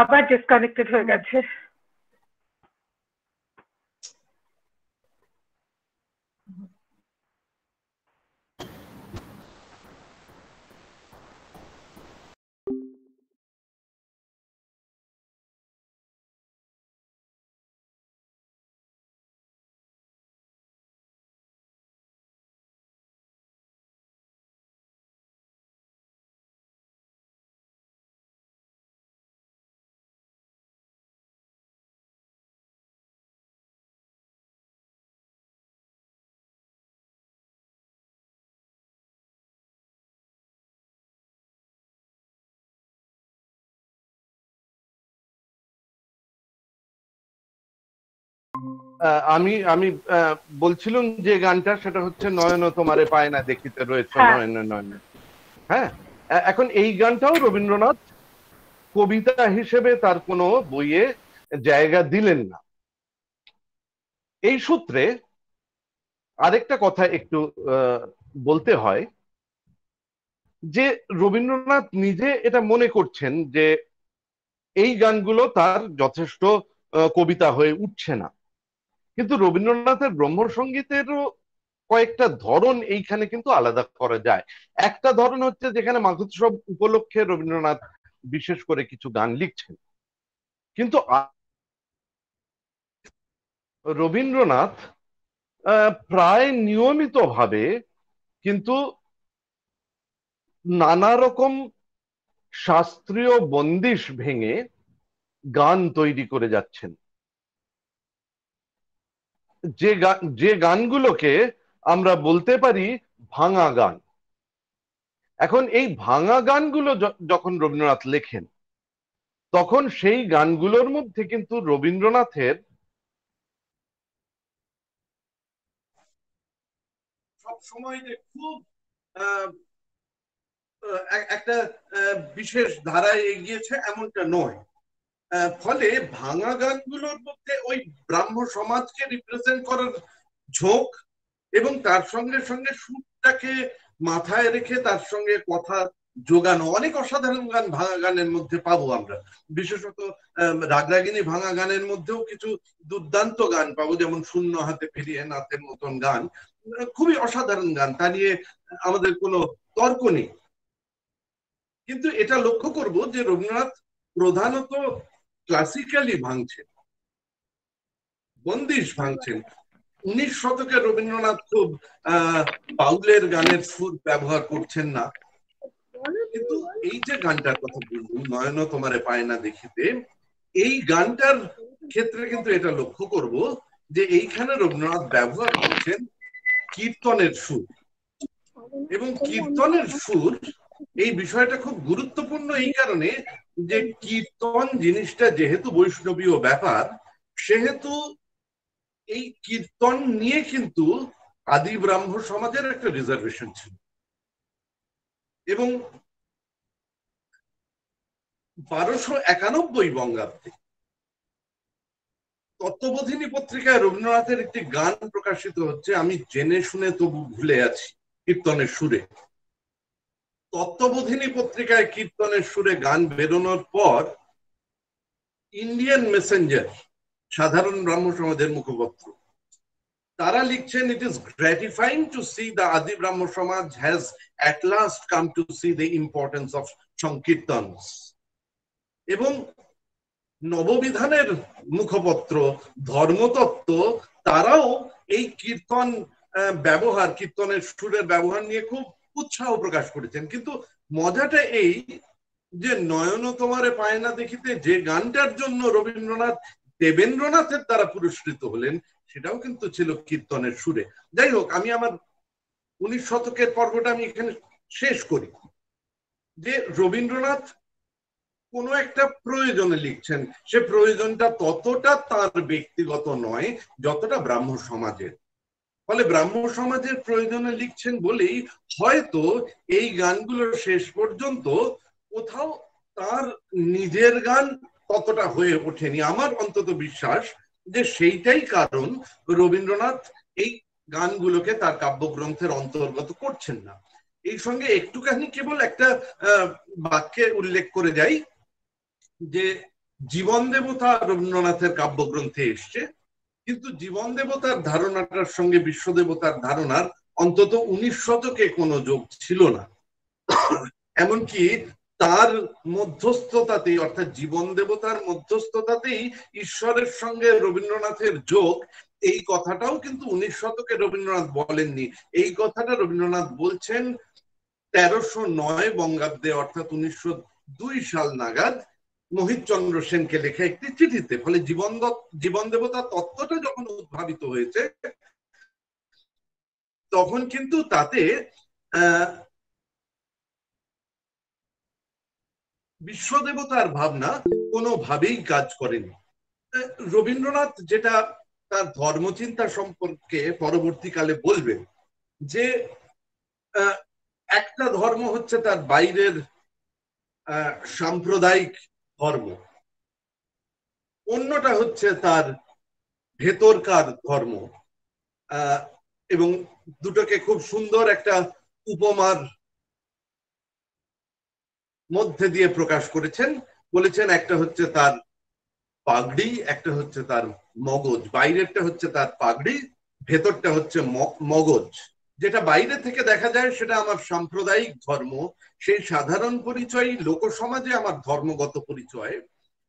আবার ডিসকানেক্টেড হয়ে গেছে। আমি আমি বলছিলাম যে গানটা, সেটা হচ্ছে নয়ন তোমারে পায় না দেখিতে রয়েছে হ্যাঁ। নয়ন নয়ন। হ্যাঁ, এখন এই গানটাও রবীন্দ্রনাথ কবিতা হিসেবে তার কোনো বইয়ে জায়গা দিলেন না। এই সূত্রে আরেকটা কথা একটু বলতে হয় যে রবীন্দ্রনাথ নিজে এটা মনে করছেন যে এই গানগুলো তার যথেষ্ট কবিতা হয়ে উঠছে না, কিন্তু রবীন্দ্রনাথের ব্রহ্মসঙ্গীতেরও কয়েকটা ধরন এইখানে কিন্তু আলাদা করা যায়। একটা ধরন হচ্ছে যেখানে মাঘোৎসব উপলক্ষে রবীন্দ্রনাথ বিশেষ করে কিছু গান লিখছেন, কিন্তু রবীন্দ্রনাথ প্রায় নিয়মিতভাবে কিন্তু নানা রকম শাস্ত্রীয় বন্দিশ ভেঙে গান তৈরি করে যাচ্ছেন, যে গানগুলোকে আমরা বলতে পারি ভাঙা গান। এখন এই ভাঙা গানগুলো যখন রবীন্দ্রনাথ লেখেন, তখন সেই গানগুলোর মধ্যে কিন্তু রবীন্দ্রনাথের সব সময় যে খুব একটা বিশেষ ধারায় এগিয়েছে এমনটা নয়। ফলে ভাঙা গানগুলোর মধ্যে ওই ব্রাহ্ম সমাজকে রিপ্রেজেন্ট করার ঝোঁক, এবং তার সঙ্গে সঙ্গে সুরটাকে মাথায় রেখে তার সঙ্গে কথা যোগানো, অনেক অসাধারণ গান ভাঙা গানের মধ্যে পাবো আমরা। বিশেষত রাগরাগিনী ভাঙা গানের মধ্যেও কিছু দুর্দান্ত গান পাবো, যেমন শূন্য হাতে ফিরিয়ে নাথের মতন গান, খুবই অসাধারণ গান, তা নিয়ে আমাদের কোনো তর্ক নেই। কিন্তু এটা লক্ষ্য করব যে রবীন্দ্রনাথ প্রধানত ক্লাসিক্যালি ভাঙছেন, বন্দিশ ভাঙছেন। 19 শতকে রবীন্দ্রনাথ খুব বাউলের গানের সুর ব্যবহার করছেন না, কিন্তু এই যে গানটার কথা বললাম নয়ন তোমারে পায় না দেখিতে, এই গানটার ক্ষেত্রে কিন্তু এটা লক্ষ্য করব যে এইখানে রবীন্দ্রনাথ ব্যবহার করছেন কীর্তনের সুর। এবং কীর্তনের সুর এই বিষয়টা খুব গুরুত্বপূর্ণ এই কারণে যে কীর্তন জিনিসটা যেহেতু বৈষ্ণবীয় ব্যাপার, সেহেতু এই কীর্তন নিয়ে কিন্তু আদি ব্রাহ্ম সমাজের একটা রিজার্ভেশন ছিল। এবং 1291 বঙ্গাব্দে তত্ত্ববোধিনী পত্রিকায় রবীন্দ্রনাথের একটি গান প্রকাশিত হচ্ছে, আমি জেনে শুনে তবু ভুলে আছি, কীর্তনের সুরে। তত্ত্ববোধিনী পত্রিকায় কীর্তনের সুরে গান বেরোনোর পর ইন্ডিয়ান মেসেঞ্জার, সাধারণ ব্রাহ্ম সমাজের মুখপত্র, তারা লিখছেন, it is gratifying to see the Adi Brahmo Samaj has at last come to see the importance of sankirtans. এবং নববিধানের মুখপত্র ধর্মতত্ত্ব, তারাও এই কীর্তন ব্যবহার, কীর্তনের সুরের ব্যবহার নিয়ে খুব উৎসাহ প্রকাশ করেছেন। কিন্তু মজাটা এই যে নয়ন তোমারে পায় না দেখিতে যে গানটার জন্য রবীন্দ্রনাথ দেবেন্দ্রনাথের দ্বারা পুরস্কৃত হলেন, সেটাও কিন্তু ছিল কীর্তনের সুরে। যাই হোক, আমি আমার 19 শতকের পর্বটা আমি এখানে শেষ করি যে রবীন্দ্রনাথ কোনো একটা প্রয়োজনে লিখছেন, সে প্রয়োজনটা ততটা তার ব্যক্তিগত নয় যতটা ব্রাহ্ম সমাজের। ফলে ব্রাহ্ম সমাজের প্রয়োজনে লিখছেন বলেই হয়তো এই গানগুলো শেষ পর্যন্ত কোথাও তার নিজের গান ততটা হয়ে ওঠেনি। আমার অন্তত বিশ্বাস যে সেইটাই কারণ রবীন্দ্রনাথ এই গানগুলোকে তার কাব্যগ্রন্থের অন্তর্গত করছেন না। এই সঙ্গে একটুখানি কেবল একটা বাক্যে উল্লেখ করে যাই যে জীবন দেবতা রবীন্দ্রনাথের কাব্যগ্রন্থে এসছে, কিন্তু জীবন দেবতার ধারণাটার সঙ্গে বিশ্ব দেবতার ধারণার অন্তত 19 শতকে কোনো যোগ ছিল না। এমনকি তার মধ্যস্থতাতেই, অর্থাৎ জীবন দেবতার মধ্যস্থতাতেই ঈশ্বরের সঙ্গে রবীন্দ্রনাথের যোগ, এই কথাটাও কিন্তু 19 শতকে রবীন্দ্রনাথ বলেননি। এই কথাটা রবীন্দ্রনাথ বলছেন 1309 বঙ্গাব্দে, অর্থাৎ 1902 সাল নাগাদ মোহিতচন্দ্র সেনকে লেখা একটি চিঠিতে। ফলে জীবন দেবতা তত্ত্বটা যখন উদ্ভাবিত হয়েছে তখন কিন্তু তাতে বিশ্ব দেবতার ভাবনা কোনোভাবেই কাজ করেনি। রবীন্দ্রনাথ যেটা তার ধর্মচিন্তা সম্পর্কে পরবর্তীকালে বলবেন, যে একটা ধর্ম হচ্ছে তার বাইরের সাম্প্রদায়িক ধর্ম, অন্যটা হচ্ছে তার ভেতরকার ধর্ম, এবং দুটোকে খুব সুন্দর একটা উপমার মধ্যে দিয়ে প্রকাশ করেছেন। বলেছেন একটা হচ্ছে তার পাগড়ি, একটা হচ্ছে তার মগজ। বাইরেরটা হচ্ছে তার পাগড়ি, ভেতরটা হচ্ছে মগজ। যেটা বাইরে থেকে দেখা যায় সেটা আমার সাম্প্রদায়িক ধর্ম, সেই সাধারণ পরিচয়, লোকসমাজে আমার ধর্মগত পরিচয়,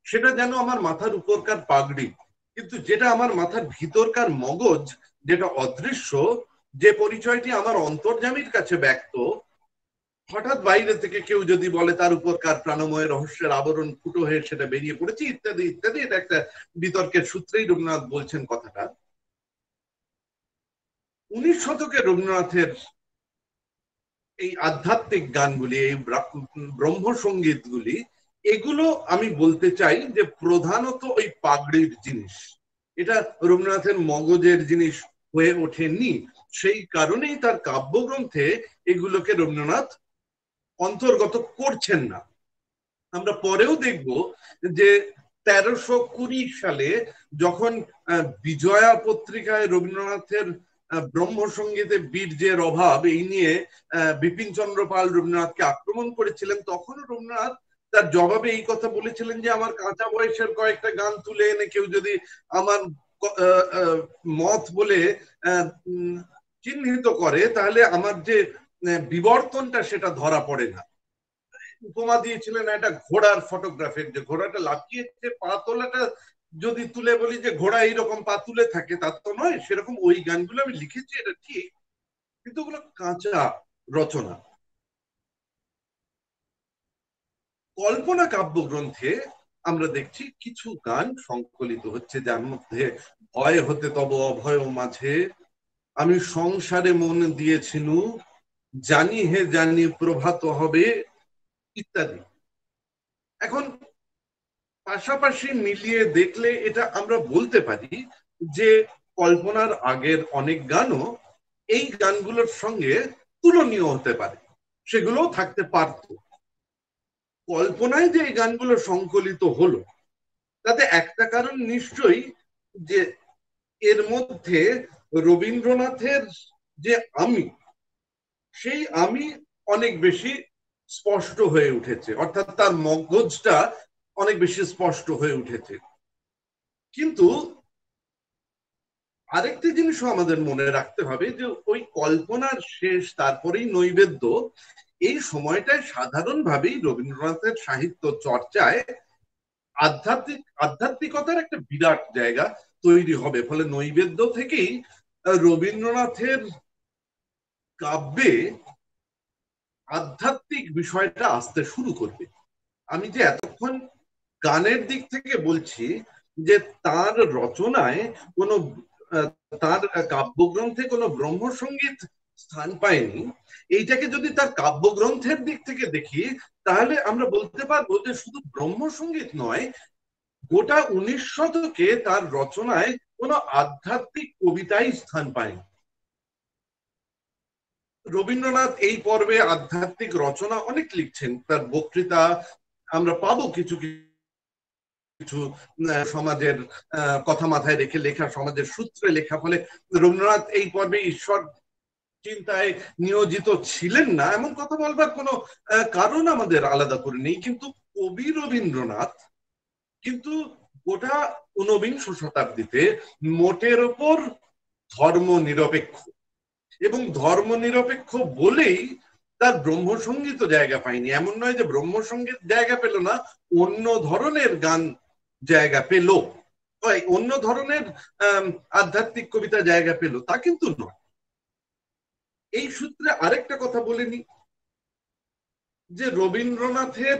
সেটা যেন আমার মাথার উপরকার পাগড়ি। কিন্তু যেটা আমার মাথার ভিতরকার মগজ, যেটা অদৃশ্য, যে পরিচয়টি আমার অন্তর্যামীর কাছে ব্যক্ত, হঠাৎ বাইরে থেকে কেউ যদি বলে তার উপরকার প্রাণময় রহস্যের আবরণ ফুটো হয়ে সেটা বেরিয়ে পড়েছে, ইত্যাদি ইত্যাদি। এটা একটা বিতর্কের সূত্রেই রবীন্দ্রনাথ বলছেন কথাটা। 19 শতকে রবীন্দ্রনাথের এই আধ্যাত্মিক গানগুলি, এই ব্রহ্মসঙ্গীতগুলি, এগুলো আমি বলতে চাই যে প্রধানত ওই পাগড়ির জিনিস। এটা রবীন্দ্রনাথের মগজের জিনিস হয়ে ওঠেনি। সেই কারণেই তার কাব্যগ্রন্থে এগুলোকে রবীন্দ্রনাথ অন্তর্গত করছেন না। আমরা পরেও দেখব যে 1320 সালে যখন বিজয়া পত্রিকায় রবীন্দ্রনাথের ব্রহ্মসঙ্গীতে বীর্যের অভাব এই নিয়ে বিপিন চন্দ্র পাল রবীন্দ্রনাথকে আক্রমণ করেছিলেন, তখনও রবীন্দ্রনাথ তার জবাবে এই কথা বলেছিলেন যে আমার কাঁচা বয়সের কয়েকটা গান তুলে এনে কেউ যদি আমার মত বলে চিহ্নিত করে, তাহলে আমার যে বিবর্তনটা সেটা ধরা পড়ে না। উপমা দিয়েছিলেন একটা ঘোড়ার ফটোগ্রাফের, যে ঘোড়াটা লাফিয়েছে, পা তোলাটা যদি তুলে বলি যে ঘোড়া এইরকম পা তুলে থাকে, তা তো নয়। সেরকম ওই গানগুলো আমি লিখেছি, এটা ঠিক, কিন্তু ওগুলো কাঁচা রচনা। কল্পনা কাব্যগ্রন্থে আমরা দেখছি কিছু গান সংকলিত হচ্ছে, যার মধ্যে ভয় হতে তব অভয় মাঝে, আমি সংসারে মন দিয়েছিনু, জানি হে জানি প্রভাত হবে, ইত্যাদি। এখন পাশাপাশি মিলিয়ে দেখলে এটা আমরা বলতে পারি যে কল্পনার আগের অনেক গানও এই গানগুলোর সঙ্গে তুলনীয় হতে পারে, সেগুলোও থাকতে পারত। কল্পনায় যে এই গানগুলো সংকলিত হলো, তাতে একটা কারণ নিশ্চয়ই, যে এর মধ্যে রবীন্দ্রনাথের যে আমি, সেই আমি অনেক বেশি স্পষ্ট হয়ে উঠেছে, অর্থাৎ তার মগজটা অনেক বেশি স্পষ্ট হয়ে উঠেছে। কিন্তু আরেকটি জিনিসও আমাদের মনে রাখতে হবে, যে ওই কল্পনার শেষ, তারপরেই নৈবেদ্য, এই সময়টায় সাধারণভাবেই রবীন্দ্রনাথের সাহিত্য চর্চায় আধ্যাত্মিকতার একটা বিরাট জায়গা তৈরি হবে। ফলে নৈবেদ্য থেকেই রবীন্দ্রনাথের কাব্যে আধ্যাত্মিক বিষয়টা আসতে শুরু করবে। আমি যে এতক্ষণ গানের দিক থেকে বলছি যে তার রচনায় কোনো, তার কাব্যগ্রন্থে কোনো ব্রহ্মসঙ্গীত স্থান পায়নি, এইটাকে যদি তার কাব্যগ্রন্থের দিক থেকে দেখি, তাহলে আমরা বলতে পারবো যে শুধু ব্রহ্মসঙ্গীত নয়, গোটা 19 শতকে তার রচনায় কোনো আধ্যাত্মিক কবিতাই স্থান পায়নি। রবীন্দ্রনাথ এই পর্বে আধ্যাত্মিক রচনা অনেক লিখছেন, তার বক্তৃতা আমরা পাবো, কিছু কিছু সমাজের কথা মাথায় রেখে লেখা, সমাজের সূত্রে লেখা। ফলে রবীন্দ্রনাথ এই পর্বে ঈশ্বর চিন্তায় নিয়োজিত ছিলেন না এমন কথা বলবার কোনো কারণ আমাদের আলাদা করে নেই, কিন্তু কবি রবীন্দ্রনাথ কিন্তু গোটা ঊনবিংশ শতাব্দীতে মোটের ওপর ধর্ম নিরপেক্ষ, এবং ধর্ম নিরপেক্ষ বলেই তার ব্রহ্মসঙ্গীত জায়গা পায়নি। এমন নয় যে ব্রহ্মসঙ্গীত জায়গা পেল না, অন্য ধরনের গান জায়গা পেল, অন্য ধরনের আধ্যাত্মিক কবিতা জায়গা পেল, তা কিন্তু নয়। এই সূত্রে আরেকটা কথা বলেনি যে রবীন্দ্রনাথের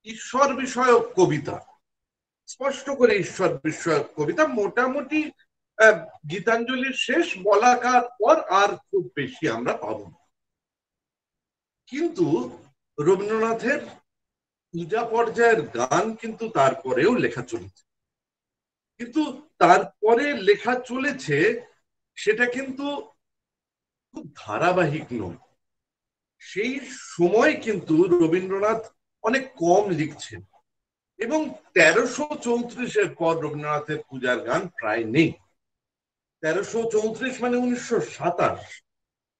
ঈশ্বর বিষয়ক কবিতা, স্পষ্ট করে ঈশ্বর বিষয়ক কবিতা মোটামুটি গীতাঞ্জলির শেষ বলাকার পর আর খুব বেশি আমরা পাব না। কিন্তু রবীন্দ্রনাথের পূজা পর্যায়ের গান কিন্তু তারপরেও লেখা চলেছে, কিন্তু তারপরে লেখা চলেছে সেটা কিন্তু খুব ধারাবাহিক নয়। সেই সময় কিন্তু রবীন্দ্রনাথ অনেক কম লিখছেন, এবং 1334-এর পর রবীন্দ্রনাথের পূজার গান প্রায় নেই। 1334 মানে 1927।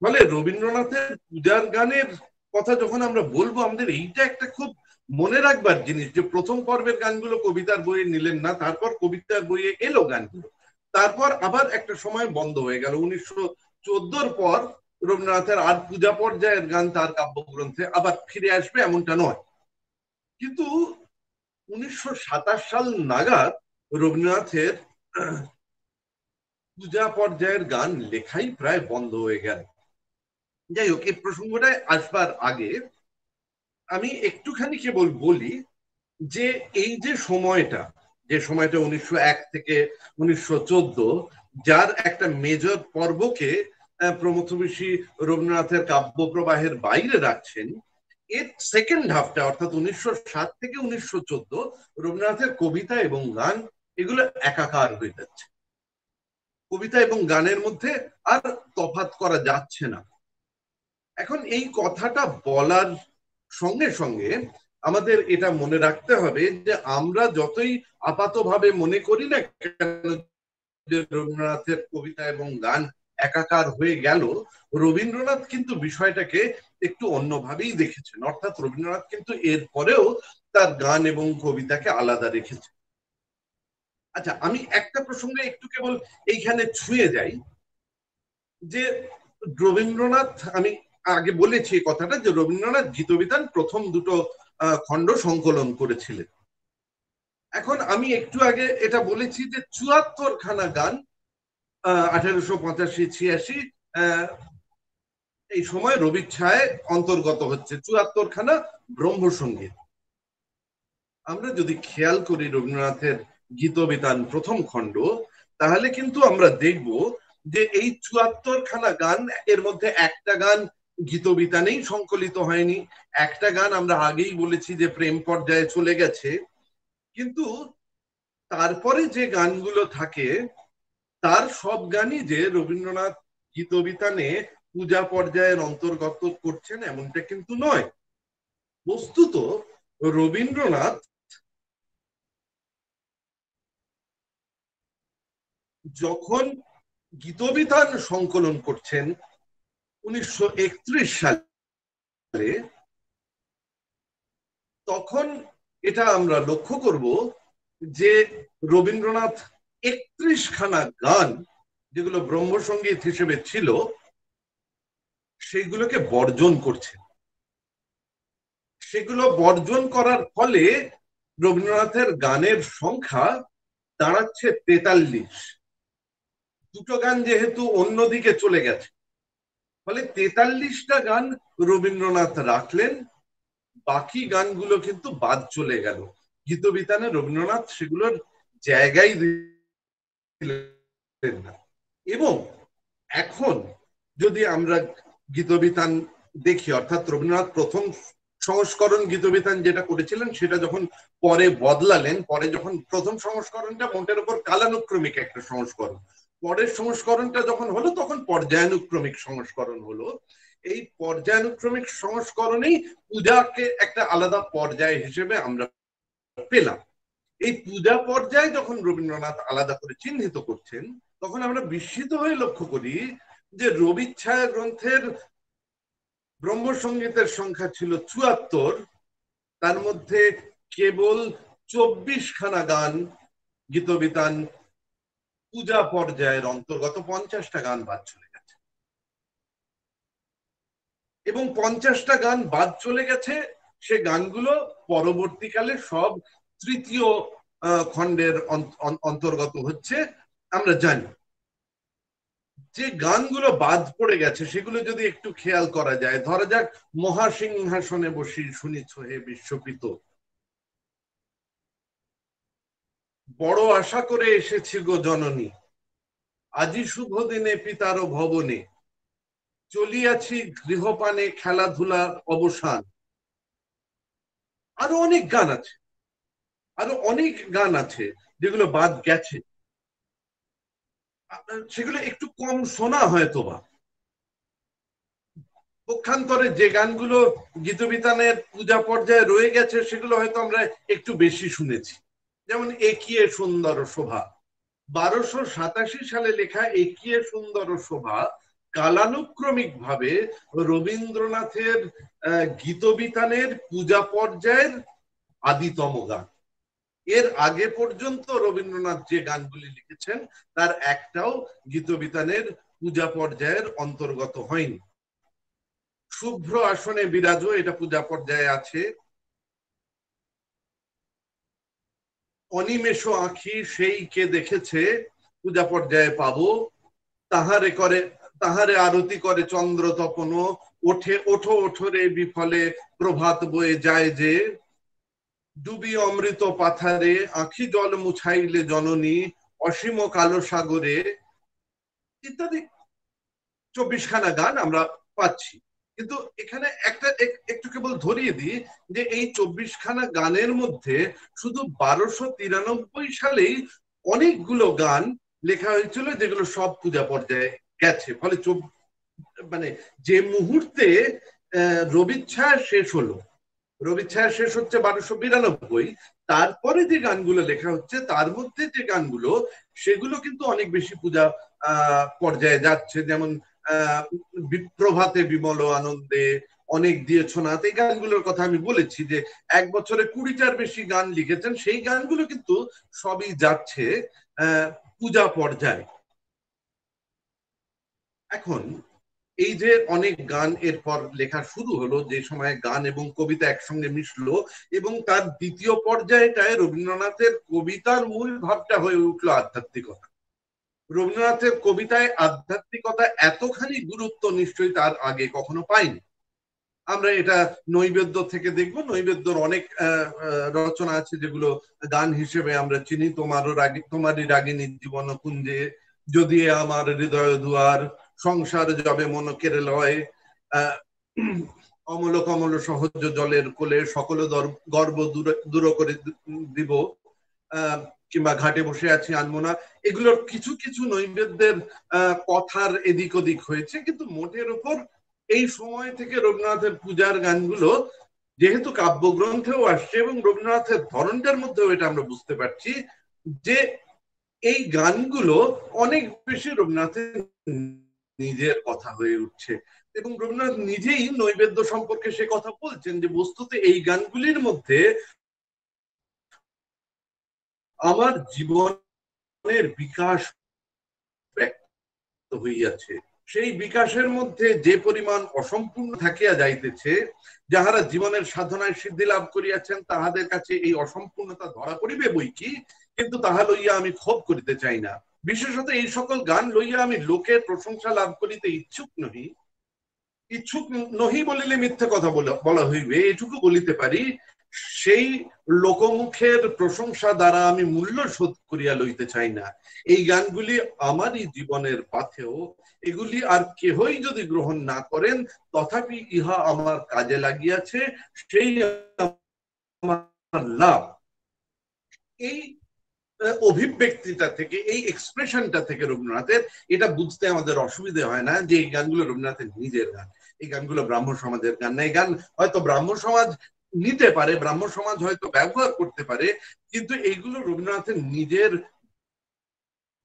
ফলে রবীন্দ্রনাথের পূজার গানের কথা যখন আমরা বলবো, আমাদের এইটা একটা খুব মনে রাখবার জিনিস যে প্রথম পর্বের গানগুলো কবিতার বইয়ে নিলেন না, তারপর কবিতার বইয়ে এলো গানগুলো, তারপর আবার একটা সময় বন্ধ হয়ে গেল। 1914-র পর রবীন্দ্রনাথের আর পূজা পর্যায়ের গান তার কাব্যগ্রন্থে আবার ফিরে আসবে এমনটা নয়। কিন্তু 1927 সাল নাগাদ রবীন্দ্রনাথের পূজা পর্যায়ের গান লেখাই প্রায় বন্ধ হয়ে গেল। যাই হোক, এই প্রসঙ্গটায় আসবার আগে আমি একটুখানি কেবল বলি যে এই যে সময়টা 1901 থেকে 1914, যার একটা মেজর পর্বকে প্রমথ ঋষি রবীন্দ্রনাথের কাব্যপ্রবাহের বাইরে রাখছেন, এর সেকেন্ড হাফটা অর্থাৎ 1907 থেকে 1914 রবীন্দ্রনাথের কবিতা এবং গান এগুলো একাকার হয়ে যাচ্ছে। কবিতা এবং গানের মধ্যে আর তফাৎ করা যাচ্ছে না। এখন এই কথাটা বলার সঙ্গে সঙ্গে আমাদের এটা মনে রাখতে হবে যে আমরা যতই আপাতভাবে মনে করি না কেন যে রবীন্দ্রনাথের কবিতা এবং গান একাকার হয়ে গেল, রবীন্দ্রনাথ কিন্তু বিষয়টাকে একটু অন্যভাবেই দেখেছেন। অর্থাৎ রবীন্দ্রনাথ কিন্তু এর পরেও তার গান এবং কবিতাকে আলাদা রেখেছেন। আচ্ছা, আমি একটা প্রসঙ্গে একটু কেবল এইখানে ছুঁয়ে যাই যে রবীন্দ্রনাথ, আমি আগে বলেছি কথাটা যে রবীন্দ্রনাথ গীতবিতান প্রথম দুটো খণ্ড সংকলন করেছিলেন। এখন আমি একটু আগে এটা বলেছি যে ৭৪ খানা গান 1885-86 এই সময় রবির ছায় অন্তর্গত হচ্ছে, ৭৪ খানা ব্রহ্মসঙ্গীত। আমরা যদি খেয়াল করি রবীন্দ্রনাথের গীতবিতান প্রথম খণ্ড, তাহলে কিন্তু আমরা দেখব যে এই ৭৪ খানা গান, এর মধ্যে একটা গান গীতবিতানেই সংকলিত হয়নি, একটা গান আমরা আগেই বলেছি যে প্রেম পর্যায়ে চলে গেছে। কিন্তু তারপরে যে গানগুলো থাকে তার সব গানই যে রবীন্দ্রনাথ গীতবিতানে পূজা পর্যায়ের অন্তর্গত করছেন এমনটা কিন্তু নয়। বস্তুত রবীন্দ্রনাথ যখন গীতবিতান সংকলন করছেন 1931 সালে, তখন এটা আমরা লক্ষ্য করব যে রবীন্দ্রনাথ 31 খানা গান যেগুলো ব্রহ্মসঙ্গীত হিসেবে ছিল সেগুলোকে বর্জন করছেন। সেগুলো বর্জন করার ফলে রবীন্দ্রনাথের গানের সংখ্যা দাঁড়াচ্ছে 43। দুটো গান যেহেতু অন্যদিকে চলে গেছে, ফলে 43টা গান রবীন্দ্রনাথ রাখলেন, বাকি গানগুলো কিন্তু বাদ চলে গেল। গীতবিতানে রবীন্দ্রনাথ সেগুলোর জায়গায় দিলেন না। এবং এখন যদি আমরা গীতবিতান দেখি, অর্থাৎ রবীন্দ্রনাথ প্রথম সংস্করণ গীতবিতান যেটা করেছিলেন সেটা যখন পরে বদলালেন, পরে যখন প্রথম সংস্করণটা মোটের উপর কালানুক্রমিক একটা সংস্করণ, পরের সংস্করণটা যখন হলো তখন পর্যায়ানুক্রমিক সংস্করণ হলো। এই পর্যায়ানুক্রমিক সংস্করণেই পূজাকে একটা আলাদা পর্যায় হিসেবে আমরা পেলাম। এই পূজা পর্যায়ে যখন রবীন্দ্রনাথ আলাদা করে চিহ্নিত করছেন, তখন আমরা বিস্মিত হয়ে লক্ষ্য করি যে রবিচ্ছায়া গ্রন্থের ব্রহ্মসঙ্গীতের সংখ্যা ছিল ৭৪, তার মধ্যে কেবল ২৪খানা গান গীতবিতান পূজা পর্যায়ের অন্তর্গত, ৫০টা গান বাদ চলে গেছে। এবং ৫০টা গান বাদ চলে গেছে, সে গানগুলো পরবর্তীকালে সব তৃতীয় খণ্ডের অন্তর্গত হচ্ছে। আমরা জানি যে গানগুলো বাদ পড়ে গেছে সেগুলো যদি একটু খেয়াল করা যায়, ধরা যাক মহাসিংহাসনে বসি শুনিছ হে বিশ্বপিত, বড় আশা করে এসেছি গো জননী, আজি শুভ দিনে পিতার ভবনে, চলিয়াছি গৃহপানে খেলাধুলার অবসান। আরো অনেক গান আছে, আরো অনেক গান আছে যেগুলো বাদ গেছে, সেগুলো একটু কম শোনা হয়তো বা। পক্ষান্তরে যে গানগুলো গীতবিতানের পূজা পর্যায়ে রয়ে গেছে সেগুলো হয়তো আমরা একটু বেশি শুনেছি। যেমন একিয়ে সুন্দর শোভা, ১২৮৭ সালে লেখা একিয়ে সুন্দর শোভা কালানুক্রমিক ভাবে রবীন্দ্রনাথের গীতবিতানের পূজা পর্যায়ের আদিতম গান। এর আগে পর্যন্ত রবীন্দ্রনাথ যে গানগুলি লিখেছেন তার একটাও গীতবিতানের পূজা পর্যায়ের অন্তর্গত হয়নি। শুভ্র আসনে বিরাজো, এটা পূজা পর্যায়ে আছে। অনিমেষ আঁখি সেই কে দেখেছে, পূজা পর্যায়ে পাবো। তাহারে আরতি করে চন্দ্র তপন, ওঠে ওঠো ওঠো রে বিফলে প্রভাত বয়ে যায় যে, ডুবি অমৃত পাথারে আঁখি জল মুছাইলে জননী, অসীম কালো সাগরে, ইত্যাদি ২৪খানা গান আমরা পাচ্ছি। কিন্তু এখানে একটু কেবল ধরিয়ে দিই যে এই ২৪খানা গানের মধ্যে শুধু ১২৯৩ সালেই অনেকগুলো গান লেখা হয়েছিল যেগুলো সব পূজা পর্যায়ে গেছে। ফলে মানে যে মুহূর্তে রবিচ্ছায়া শেষ হলো, রবিচ্ছায়া শেষ হচ্ছে ১২৯২, তারপরে যে গানগুলো লেখা হচ্ছে তার মধ্যে যে গানগুলো সেগুলো কিন্তু অনেক বেশি পূজা পর্যায়ে যাচ্ছে। যেমন প্রভাতে বিমল আনন্দে, অনেক দিয়েছ না, এই গানগুলোর কথা আমি বলেছি যে এক বছরে ২০টার বেশি গান লিখেছেন, সেই গানগুলো কিন্তু সবই যাচ্ছে পূজা পর্যায়ে। এখন এই যে অনেক গান এরপর লেখা শুরু হলো, যে সময় গান এবং কবিতা একসঙ্গে মিশলো, এবং তার দ্বিতীয় পর্যায়টায় রবীন্দ্রনাথের কবিতার মূল ভাবটা হয়ে উঠলো আধ্যাত্মিকতা। রবীন্দ্রনাথের কবিতায় আধ্যাত্মিকতা এতখানি গুরুত্ব নিশ্চয়ই তার আগে কখনো পাইনি। আমরা এটা নৈবেদ্য থেকে দেখবো, নৈবেদ্যর অনেক রচনা আছে যেগুলো গান হিসেবে আমরা চিনি। তোমারই রাগিনী জীবন কুঞ্জে, যদি আমার হৃদয় দুয়ার, সংসার যবে মন কেড়ে লয়, অমল কমল সহজ জলের কোলে, সকল গর্ব দূর করে দিব, কিংবা ঘাটে বসে আছি আনমনা। এগুলোর কিছু কিছু নৈবেদ্যের কথার এদিক ওদিক হয়েছে, কিন্তু মোটের উপর এই সময় থেকে রবীন্দ্রনাথের পূজার গানগুলো যেহেতু কাব্যগ্রন্থেও আসছে এবং রবীন্দ্রনাথের ধরনটার মধ্যেও এটা আমরা বুঝতে পারছি যে এই গানগুলো অনেক বেশি রবীন্দ্রনাথের নিজের কথা হয়ে উঠছে। এবং রবীন্দ্রনাথ নিজেই নৈবেদ্য সম্পর্কে সে কথা বলছেন যে বস্তুত এই গানগুলির মধ্যে আমার জীবনের বিকাশ ব্যক্ত হইয়াছে। সেই বিকাশের মধ্যে যে পরিমাণ অসম্পূর্ণ থাকিয়া যাইতেছে, যাহারা জীবনের সাধনায় সিদ্ধি লাভ করিয়াছেন তাহাদের কাছে এই অসম্পূর্ণতা ধরা পড়িবে বই কি, কিন্তু তাহা লইয়া আমি ক্ষোভ করিতে চাই না। বিশেষত এই সকল গান লইয়া আমি লোকের প্রশংসা লাভ করিতে ইচ্ছুক নহি বলিলে মিথ্যে কথা বলা হইবে, এটুকু বলিতে পারি, সেই লোকমুখের প্রশংসা দ্বারা আমি মূল্য শোধ করিয়া লইতে চাই না। এই গানগুলি আমারই জীবনের পাথেয়, এগুলি আর কেহই যদি গ্রহণ না করেন তথাপি ইহা আমার কাজে লাগিয়াছে, সেই আমার লাভ। এই অভিব্যক্তিটা থেকে, এই এক্সপ্রেশনটা থেকে রবীন্দ্রনাথের, এটা বুঝতে আমাদের অসুবিধা হয় না যে এই গানগুলো রবীন্দ্রনাথের নিজের গান, এই গানগুলো ব্রাহ্ম সমাজের গান না। এই গান হয়তো ব্রাহ্ম সমাজ নিতে পারে, ব্রাহ্ম সমাজ হয়তো ব্যবহার করতে পারে, কিন্তু এইগুলো রবীন্দ্রনাথের নিজের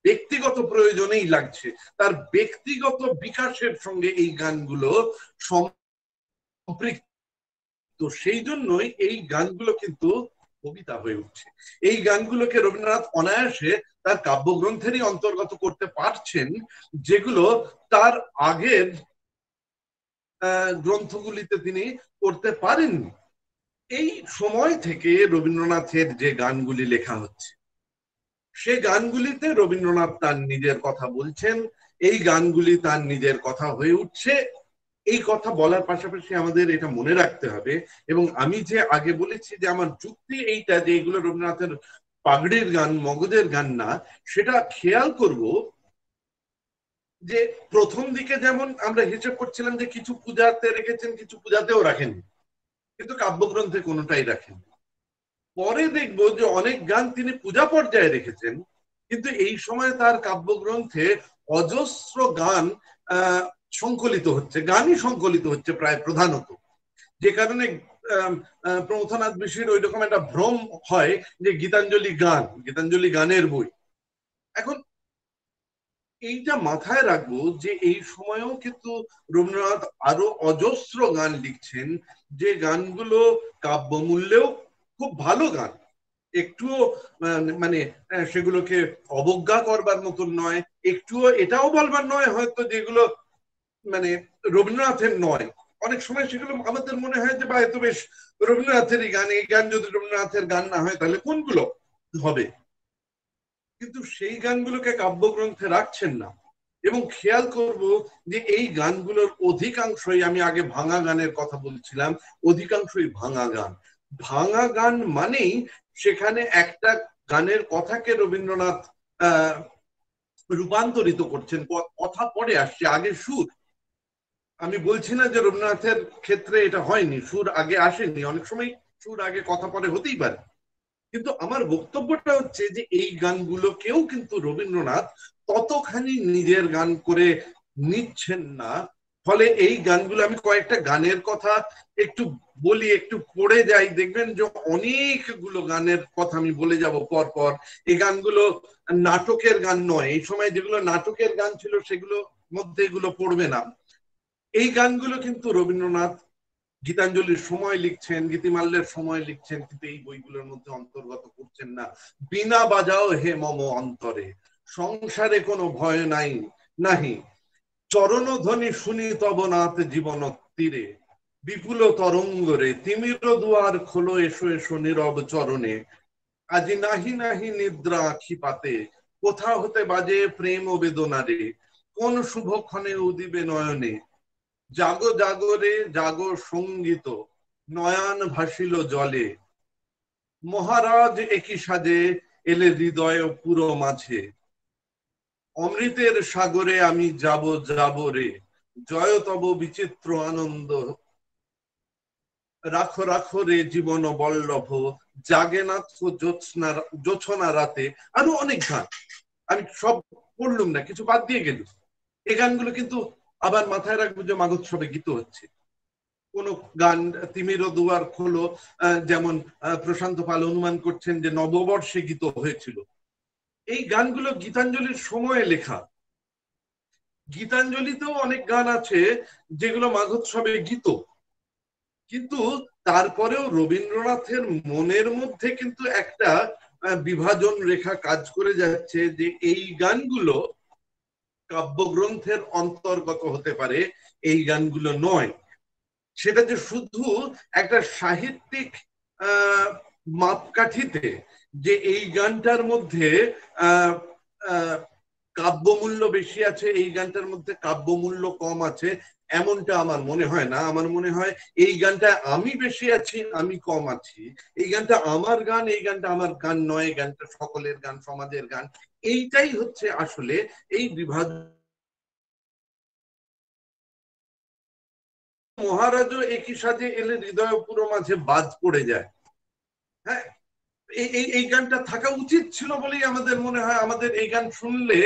ব্যক্তিগত প্রয়োজনেই লাগছে, তার ব্যক্তিগত বিকাশের সঙ্গে এই গানগুলো সম্পৃক্ত। তো সেই জন্যই এই গানগুলো কিন্তু কবিতা হয়ে উঠছে। এই গানগুলোকে রবীন্দ্রনাথ অনায়াসে তার কাব্যগ্রন্থেরই অন্তর্গত করতে পারছেন, যেগুলো তার আগের গ্রন্থগুলিতে তিনি করতে পারেননি। এই সময় থেকে রবীন্দ্রনাথের যে গানগুলি লেখা হচ্ছে, সে গানগুলিতে রবীন্দ্রনাথ তার নিজের কথা বলছেন, এই গানগুলি তার নিজের কথা হয়ে উঠছে। এই কথা বলার পাশাপাশি আমাদের এটা মনে রাখতে হবে, এবং আমি যে আগে বলেছি যে আমার যুক্তি এইটা যে এগুলো রবীন্দ্রনাথের পাগড়ির গান, মগজের গান না, সেটা খেয়াল করব যে প্রথম দিকে যেমন আমরা হিসেব করছিলাম যে কিছু পূজাতে রেখেছেন, কিছু পূজাতেও রাখেননি, কিন্তু কাব্যগ্রন্থে কোনোটাই রাখেন। পরে দেখবো যে অনেক গান তিনি পূজা পর্যায়ে রেখেছেন, কিন্তু এই সময় তার কাব্যগ্রন্থে অজস্র গান সংকলিত হচ্ছে, গানই সংকলিত হচ্ছে প্রায় প্রধানত, যে কারণে প্রমথনাথ ঋষির ওই রকম একটা ভ্রম হয় যে গীতাঞ্জলি গানের বই। এখন এইটা মাথায় রাখবো যে এই সময়েও কিন্তু রবীন্দ্রনাথ আরো অজস্র গান লিখছেন, যে গানগুলো কাব্যমূল্যেও খুব ভালো গান, একটুও মানে সেগুলোকে অবজ্ঞা করবার মতন নয়, একটুও এটাও বলবার নয় হয়তো যেগুলো মানে রবীন্দ্রনাথের নয়। অনেক সময় সেগুলো আমাদের মনে হয় যে বা এত বেশ রবীন্দ্রনাথেরই গান, এই গান যদি রবীন্দ্রনাথের গান না হয় তাহলে কোনগুলো হবে, কিন্তু সেই গানগুলোকে কাব্যগ্রন্থে রাখছেন না। এবং খেয়াল করব যে এই গানগুলোর অধিকাংশই, আমি আগে ভাঙা গানের কথা বলছিলাম, অধিকাংশই ভাঙা গান। ভাঙা গান মানেই সেখানে একটা গানের কথাকে রবীন্দ্রনাথ রূপান্তরিত করছেন, কথা পরে আসছে, আগে সুর। আমি বলছি না যে রবীন্দ্রনাথের ক্ষেত্রে এটা হয়নি, সুর আগে আসেনি, অনেক সময় সুর আগে কথা পরে হতেই পারে, কিন্তু আমার বক্তব্যটা হচ্ছে যে এই গানগুলোকেও কিন্তু রবীন্দ্রনাথ ততখানি নিজের গান করে নিচ্ছেন না। ফলে এই গানগুলো, আমি কয়েকটা গানের কথা একটু বলি, একটু পড়ে যাই, দেখবেন যে অনেকগুলো গানের কথা আমি বলে যাব পর পর। এই গানগুলো নাটকের গান নয়, এই সময় যেগুলো নাটকের গান ছিল সেগুলো মধ্যে এগুলো পড়বে না। এই গানগুলো কিন্তু রবীন্দ্রনাথ গীতাঞ্জলির সময় লিখছেন, গীতিমাল্যের সময় লিখছেন, কিন্তু এই বইগুলোর মধ্যে অন্তর্গত করছেন না। বিনা বাজাও হে মম অন্তরে, সংসারে কোনো ভয় নাই নাহি, চরণধ্বনি শুনি তব নাথ জীবন তীরে, বিপুল তরঙ্গরে তিমির দুয়ার খোলো, এসো এসো নীরব চরণে, আজি নাহি নাহি নিদ্রা আখি পাতে, কোথা হতে বাজে প্রেম ও বেদনারে, কোন শুভক্ষণে উদিবে নয়নে, জাগো জাগরে জাগো সঙ্গীত, নয়ন ভাসিল জলে, মহারাজ একই সাজে এলে হৃদয় পুরো মাঝে, অমৃতের সাগরে আমি যাব যাব রে, জয় তব বিচিত্র আনন্দ, রাখো রাখো রে জীবন বল্লভ, জাগে না জোছনা রাতে। আরো অনেক গান, আমি সব পড়লুম না, কিছু বাদ দিয়ে গেল। এই গানগুলো কিন্তু আবার মাথায় রাখবো যে মাগোৎসবে গীত হচ্ছে। কোন গান তিমির দুয়ার খোলো, যেমন প্রশান্ত পাল অনুমান করছেন যে নববর্ষে গীত হয়েছিল। এই গানগুলো গীতাঞ্জলির সময়ে লেখা। গীতাঞ্জলিতেও অনেক গান আছে যেগুলো মাঘোৎসবে গীত, কিন্তু তারপরেও রবীন্দ্রনাথের মনের মধ্যে কিন্তু একটা বিভাজন রেখা কাজ করে যাচ্ছে যে এই গানগুলো কাব্যগ্রন্থের অন্তর্গত হতে পারে, এই গানগুলো নয়। সেটা যে শুধু একটা সাহিত্যিক মাপকাঠিতে যে এই গানটার মধ্যে কাব্যমূল্য বেশি আছে, এই গানটার মধ্যে কাব্যমূল্য কম আছে, এমনটা আমার মনে হয় না। আমার মনে হয় এই গানটা আমি বেশি আছি, আমি কম আছি, এই গানটা আমার গান, এই গানটা আমার গান নয়, এই গানটা সকলের গান, সমাজের গান। এইটাই হচ্ছে আসলে এই বিভাজন। মহারাজও একই সাজে এলে হৃদয় পুরো মাঝে বাদ পড়ে যায়। হ্যাঁ, এই গানটা থাকা উচিত ছিল বলেই আমাদের মনে হয়। আমাদের এই গান শুনলে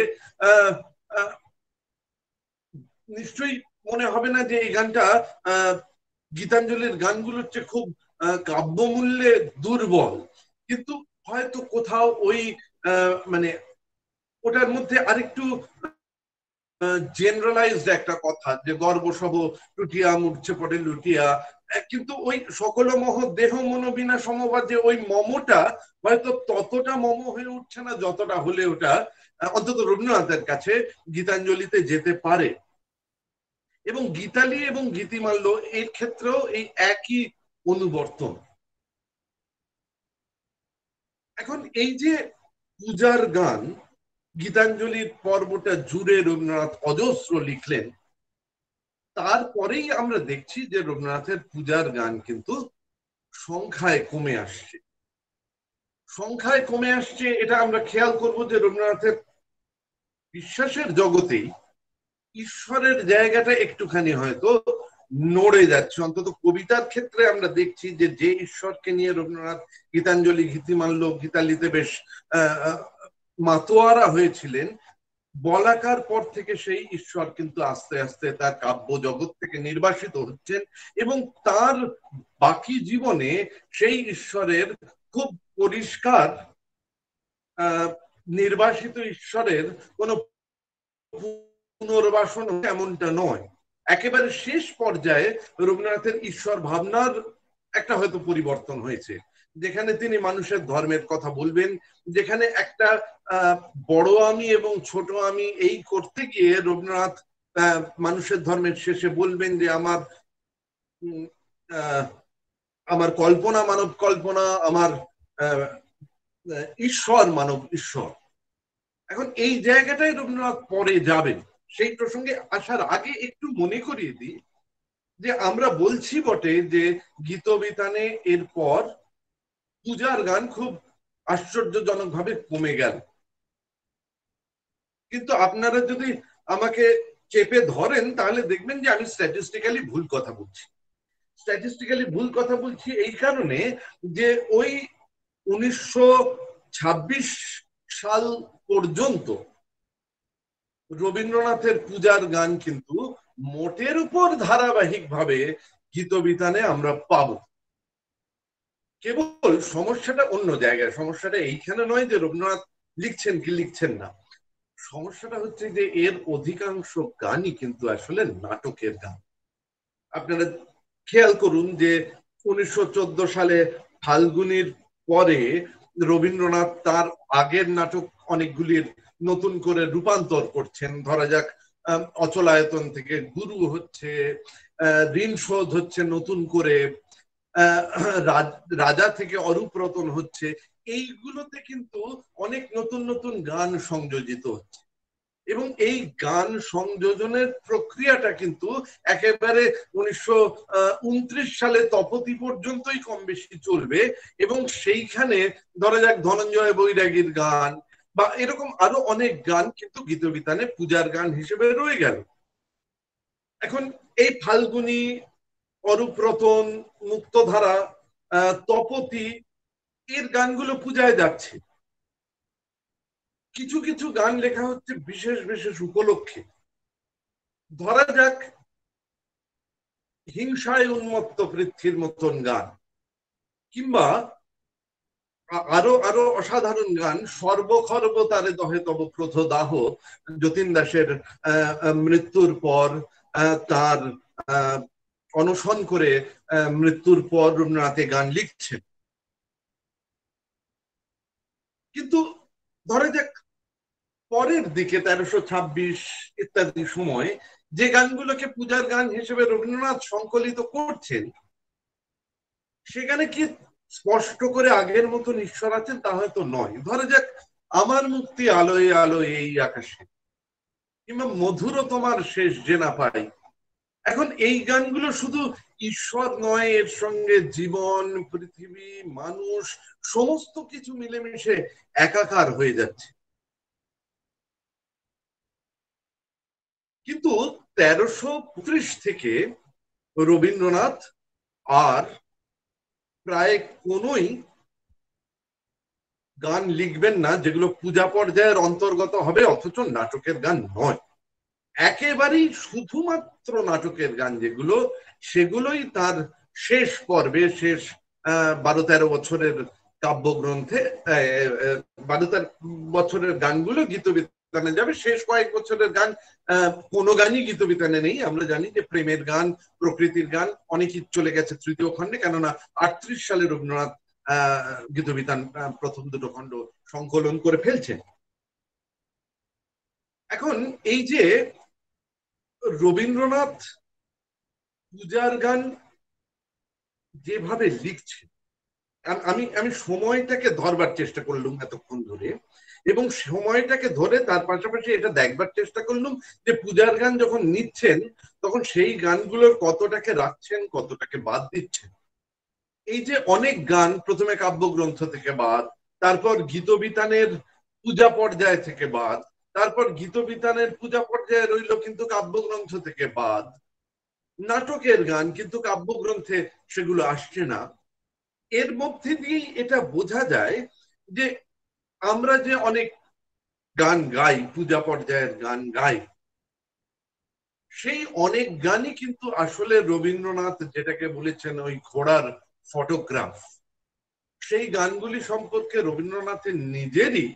নিশ্চয়ই মনে হবে না যে এই গানটা গীতাঞ্জলির গানগুলোর চেয়ে খুব কাব্যমূল্যে দুর্বল, কিন্তু হয়তো কোথাও ওই মানে ওটার মধ্যে আরেকটু জেনারেলাইজড একটা কথা, যে গর্ব সব টুটিয়া মূর্ছে পড়ে লুটিয়া, কিন্তু ওই সকল মহ দেহ মনোবিনা সমবাদে ওই মমটা হয়তো ততটা মম হয়ে উঠছে না যতটা হলে ওটা অন্তত রবীন্দ্রনাথের কাছে গীতাঞ্জলিতে যেতে পারে। এবং গীতালি এবং গীতিমাল্য এর ক্ষেত্রেও এই একই অনুবর্তন। এখন এই যে পূজার গান, গীতাঞ্জলির পর্বটা জুড়ে রবীন্দ্রনাথ অজস্র লিখলেন, তারপরেই আমরা দেখছি যে রবীন্দ্রনাথের পূজার গান কিন্তু সংখ্যায় কমে আসছে। সংখ্যায় কমে আসছে এটা আমরা খেয়াল করব যে রবীন্দ্রনাথের বিশ্বাসের জগতেই ঈশ্বরের জায়গাটা একটুখানি হয়তো নড়ে যাচ্ছে। অন্তত কবিতার ক্ষেত্রে আমরা দেখছি যে যে ঈশ্বরকে নিয়ে রবীন্দ্রনাথ গীতাঞ্জলি, গীতিমাল্য, গীতালিতে বেশ মাতোয়ারা হয়েছিলেন, বলাকার পর থেকে সেই ঈশ্বর কিন্তু আস্তে আস্তে তার কাব্য জগৎ থেকে নির্বাসিত হচ্ছেন এবং তার বাকি জীবনে সেই ঈশ্বরের খুব পরিষ্কার নির্বাসিত ঈশ্বরের কোনো পুনর্বাসন এমনটা নয়। একেবারে শেষ পর্যায়ে রবীন্দ্রনাথের ঈশ্বর ভাবনার একটা হয়তো পরিবর্তন হয়েছে, যেখানে তিনি মানুষের ধর্মের কথা বলবেন, যেখানে একটা বড় আমি এবং ছোট আমি এই করতে গিয়ে রবীন্দ্রনাথ মানুষের ধর্মের শেষে বলবেন যে আমার কল্পনা মানব কল্পনা, আমার ঈশ্বর মানব ঈশ্বর। এখন এই জায়গাটাই রবীন্দ্রনাথ পরে যাবেন। সেই প্রসঙ্গে আসার আগে একটু মনে করিয়ে দিই যে আমরা বলছি বটে যে গীতবিতানে এরপর পূজার গান খুব আশ্চর্যজনক ভাবে কমে গেল, কিন্তু আপনারা যদি আমাকে চেপে ধরেন তাহলে দেখবেন যে আমি স্ট্যাটিস্টিক্যালি ভুল কথা বলছি। স্ট্যাটিস্টিক্যালি ভুল কথা বলছি এই কারণে যে ওই 1926 সাল পর্যন্ত রবীন্দ্রনাথের পূজার গান কিন্তু মোটের উপর ধারাবাহিকভাবে গীতবিতানে আমরা পাবো। কেবল সমস্যাটা অন্য জায়গায়। সমস্যাটা এইখানে নয় যে রবীন্দ্রনাথ লিখছেন কি লিখছেন না, সমস্যাটা হচ্ছে যে এর অধিকাংশ গানই কিন্তু আসলে নাটকের গান। আপনারা খেয়াল করুন যে 1914 সালে ফাল্গুনির পরে রবীন্দ্রনাথ তার আগের নাটক অনেকগুলির নতুন করে রূপান্তর করছেন। ধরা যাক অচলায়তন থেকে গুরু হচ্ছে, ঋণ শোধ হচ্ছে নতুন করে, রাজা থেকে অরূপ রতন হচ্ছে। এইগুলোতে কিন্তু অনেক নতুন নতুন গান সংযোজিত হচ্ছে এবং এই গান সংযোজনের প্রক্রিয়াটা কিন্তু একেবারে 1929 সালে তপতি পর্যন্তই কম বেশি চলবে এবং সেইখানে ধরা যাক ধনঞ্জয় বৈরাগীর গান বা এরকম আরো অনেক গান কিন্তু গীতবিতানে পূজার গান হিসেবে রয়ে গেল। এখন এই ফাল্গুনি, অরূপ রতন, মুক্তধারা, তপতি এর গানগুলো পূজায় যাচ্ছে। কিছু কিছু গান লেখা হচ্ছে বিশেষ বিশেষ উপলক্ষে। ধরা যাক হিংসায় উন্মত্ত পৃথ্বীর মতন গান, কিংবা আরো আরো অসাধারণ গান সর্বখর্ব তারে দহে তব ক্রোধ দাহ, যতীন দাসের মৃত্যুর পর তার অনশন করে মৃত্যুর পর রবীন্দ্রনাথে গান লিখছেন। কিন্তু ধরে যাক পরের দিকে 1326 ইত্যাদি সময় যে গানগুলোকে পূজার গান হিসেবে রবীন্দ্রনাথ সংকলিত করছেন, সেখানে কি স্পষ্ট করে আগের মতন ঈশ্বর আছেন তা হয়তো নয়। ধরে যাক আমার মুক্তি আলোয় আলোয় এই আকাশে, কিংবা মধুর তোমার শেষ যে না পাই। এখন এই গানগুলো শুধু ঈশ্বর নয়, এর সঙ্গে জীবন, পৃথিবী, মানুষ সমস্ত কিছু মিলেমিশে একাকার হয়ে যাচ্ছে। কিন্তু 1335 থেকে রবীন্দ্রনাথ আর প্রায় কোনোই গান লিখবেন না যেগুলো পূজা পর্যায়ের অন্তর্গত হবে অথচ নাটকের গান নয়। একেবারেই শুধুমাত্র নাটকের গান যেগুলো, সেগুলোই তার শেষ পর্বে, শেষ 12-13 বছরের কাব্যগ্রন্থে 12 বছরের গানগুলো গীতবিতানে যাবে। শেষ কয়েক বছরের গান কোনো গানই গীতবিতানে নেই। আমরা জানি যে প্রেমের গান, প্রকৃতির গান অনেকই চলে গেছে তৃতীয় খণ্ডে, কেননা 38 সালে রবীন্দ্রনাথ গীতবিতান প্রথম দুটো খণ্ড সংকলন করে ফেলছেন। এখন এই যে রবীন্দ্রনাথ পূজার গান যেভাবে লিখছেন, আমি সময়টাকে ধরবার চেষ্টা করলাম এতক্ষণ ধরে, এবং সময়টাকে ধরে তার পাশাপাশি এটা দেখবার চেষ্টা করলাম যে পূজার গান যখন নিচ্ছেন তখন সেই গানগুলোর কতটাকে রাখছেন, কতটাকে বাদ দিচ্ছেন। এই যে অনেক গান প্রথমে কাব্যগ্রন্থ থেকে বাদ, তারপর গীতবিতানের পূজা পর্যায় থেকে বাদ, তারপর গীতবিতানের পূজা পর্যায়ে রইল কিন্তু কাব্যগ্রন্থ থেকে বাদ, নাটকের গান কিন্তু কাব্যগ্রন্থে সেগুলো আসছে না। এর মধ্যে দিয়েই এটা বোঝা যায় যে আমরা যে অনেক গান গাই, পূজা পর্যায়ের গান গাই, সেই অনেক গানই কিন্তু আসলে রবীন্দ্রনাথ যেটাকে বলেছেন ওই ঘোড়ার ফটোগ্রাফ, সেই গানগুলি সম্পর্কে রবীন্দ্রনাথের নিজেরই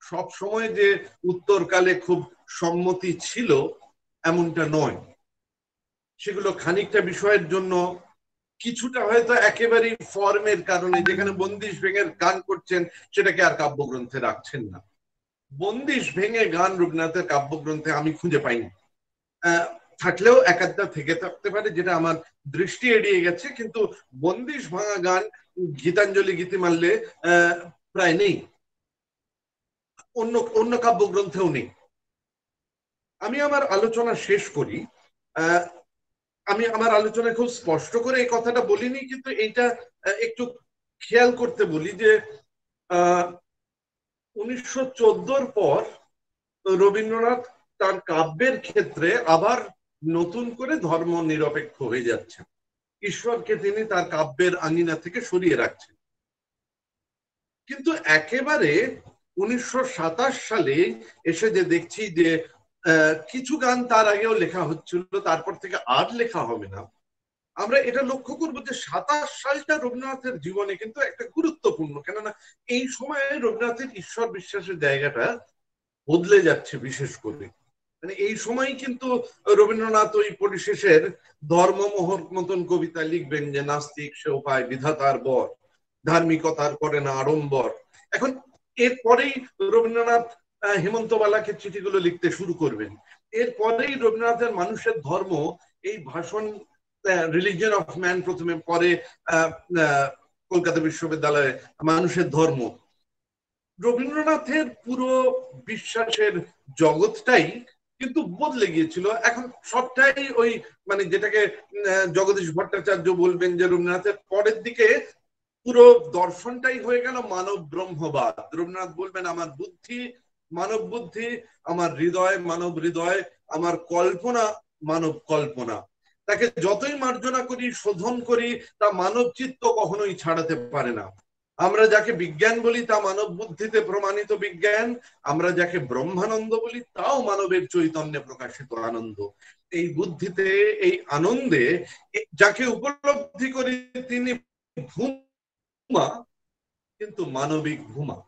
সব সময় যে উত্তরকালে খুব সম্মতি ছিল এমনটা নয়। সেগুলো খানিকটা বিষয়ের জন্য, কিছুটা হয়তো একেবারেই ফর্মের কারণে, যেখানে বন্দিশ ভেঙে গান করছেন সেটাকে আর কাব্যগ্রন্থে রাখছেন না। বন্দিশ ভেঙে গান রবীন্দ্রনাথের কাব্যগ্রন্থে আমি খুঁজে পাইনি, থাকলেও একাধটা থেকে থাকতে পারে যেটা আমার দৃষ্টি এড়িয়ে গেছে, কিন্তু বন্দিশ ভাঙা গান গীতাঞ্জলি, গীতিমাল্যে প্রায় নেই, অন্য অন্য কাব্যগ্রন্থেও নেই। আমি আমার আলোচনা শেষ করি। আমি আমার আলোচনায় খুব স্পষ্ট করে এই কথাটা বলিনি, কিন্তু এইটা একটু খেয়াল করতে বলি যে 1914 পর রবীন্দ্রনাথ তার কাব্যের ক্ষেত্রে আবার নতুন করে ধর্ম নিরপেক্ষ হয়ে যাচ্ছেন। ঈশ্বরকে তিনি তার কাব্যের আঙিনা থেকে সরিয়ে রাখছেন। কিন্তু একেবারে 1927 সালে এসে যে দেখছি যে কিছু গান তার আগেও লেখা হচ্ছিল, তারপর থেকে আর লেখা হবে না, আমরা এটা লক্ষ্য করবো যে 27 সালটা রবীন্দ্রনাথের জীবনে কিন্তু একটা গুরুত্বপূর্ণ, কেননা এই সময়ে রবীন্দ্রনাথের ঈশ্বর বিশ্বাসের জায়গাটা বদলে যাচ্ছে। বিশেষ করে মানে এই সময় কিন্তু রবীন্দ্রনাথ ওই পরিশেষের ধর্মমোহর মতন কবিতা লিখবেন যে নাস্তিক সে উপায় বিধাতার বর, ধার্মিকতার করে না আড়ম্বর। এখন এরপরেই রবীন্দ্রনাথ হেমন্তবালাকে চিঠিগুলো লিখতে শুরু করবেন। এরপরেই রবীন্দ্রনাথের মানুষের ধর্ম, এই ভাষণ রিলিজিয়ন অফ ম্যান প্রথমে, পরে কলকাতা বিশ্ববিদ্যালয়ে মানুষের ধর্ম, রবীন্দ্রনাথের পুরো বিশ্বাসের জগৎটাই কিন্তু বদলে গিয়েছিল। এখন সবটাই ওই মানে যেটাকে জগদীশ ভট্টাচার্য বলবেন যে রবীন্দ্রনাথের পরের দিকে পুরো দর্শনটাই হয়ে গেল মানব ব্রহ্মবাদ। রবীন্দ্রনাথ বলবেন আমার বুদ্ধি মানব বুদ্ধি, আমার হৃদয় মানব হৃদয়, আমার কল্পনা মানব কল্পনা। তাকে যতই মার্জনা করি, শোধন করি, তা মানব চিত্ত কখনোই ছাড়াতে পারে না। আমরা যাকে বিজ্ঞান বলি তা মানব বুদ্ধিতে প্রমাণিত বিজ্ঞান, আমরা যাকে ব্রহ্মানন্দ বলি তাও মানবের চৈতন্যে প্রকাশিত আনন্দ। এই বুদ্ধিতে, এই আনন্দে যাকে উপলব্ধি করি তিনি ভূমা, কিন্তু মানবিক ভূমা।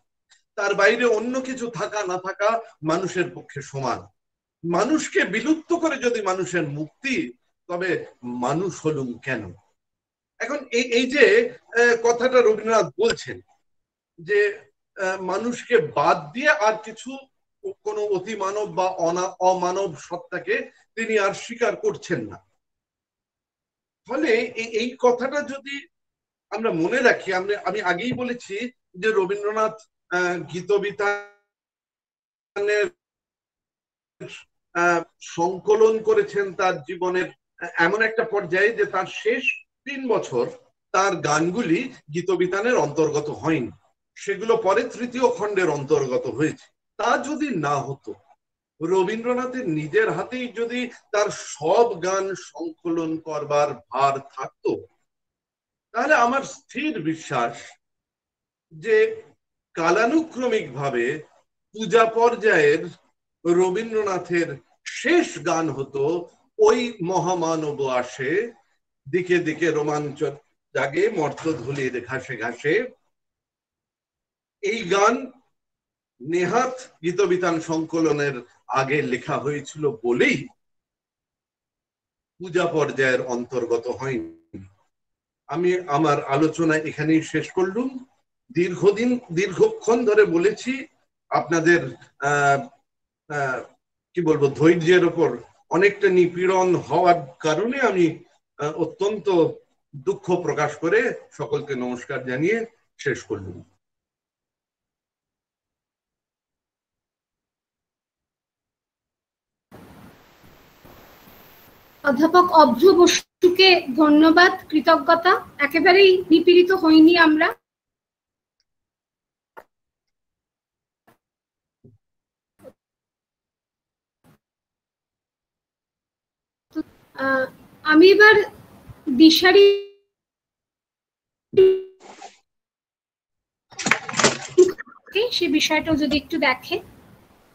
তার বাইরে অন্য কিছু থাকা না থাকা মানুষের পক্ষে সমান। মানুষকে বিলুপ্ত করে যদি মানুষের মুক্তি, তবে মানুষ হলুম কেন? এখন এই যে কথাটা রবীন্দ্রনাথ বলছেন যে মানুষকে বাদ দিয়ে আর কিছু, কোনো অতিমানব বা অমানব সত্তাকে তিনি আর স্বীকার করছেন না। ফলে এই কথাটা যদি আমরা মনে রাখি, আমি আগেই বলেছি যে রবীন্দ্রনাথ গীতবিতানের সংকলন করেছেন তার জীবনের এমন একটা পর্যায়ে যে তার শেষ 3 বছর তার গানগুলি গীতবিতানের অন্তর্গত হয়নি, সেগুলো পরে তৃতীয় খণ্ডের অন্তর্গত হয়েছে। তা যদি না হতো, রবীন্দ্রনাথের নিজের হাতেই যদি তার সব গান সংকলন করবার ভার থাকতো, তাহলে আমার স্থির বিশ্বাস যে কালানুক্রমিক ভাবে পূজা পর্যায়ের রবীন্দ্রনাথের শেষ গান হতো ওই মহামানব আসে, দিকে দিকে রোমাঞ্চ জাগে মর্তধূলির ঘাসে ঘাসে, এই গান নেহাত গীতবিতান সংকলনের আগে লেখা হয়েছিল বলেই পূজা পর্যায়ের অন্তর্গত হয়নি। আমি আমার আলোচনা এখানেই শেষ করলুম। দীর্ঘক্ষণ ধরে বলেছি, আপনাদের কি বলবো, ধৈর্যের উপর অনেকটা নিপীড়ন হওয়ার কারণে আমি অত্যন্ত দুঃখ প্রকাশ করে সকলকে নমস্কার জানিয়ে শেষ করলুম। অধ্যাপক অভ্র বসুকে ধন্যবাদ, কৃতজ্ঞতা। একেবারেই নিপীড়িত হইনি আমরা। আমি এবার দিশারি সে বিষয়টাও যদি একটু দেখে।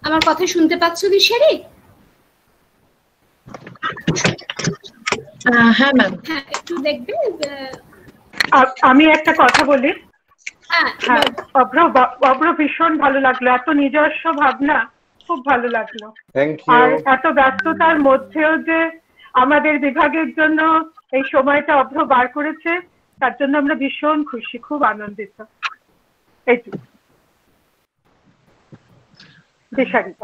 আমার কথা শুনতে পাচ্ছ দিশারি? হ্যাঁ ম্যাম। হ্যাঁ, একটু দেখবে। আমি একটা কথা বলি। হ্যাঁ, অভ্র ভীষণ ভালো লাগলো, এত নিজস্ব ভাবনা, খুব ভালো লাগলো। থ্যাংক আর ইউ। এত ব্যস্ততার মধ্যেও যে আমাদের বিভাগের জন্য এই সময়টা অভ্র বার করেছে, তার জন্য আমরা ভীষণ খুশি, খুব আনন্দিত। এইটুকু।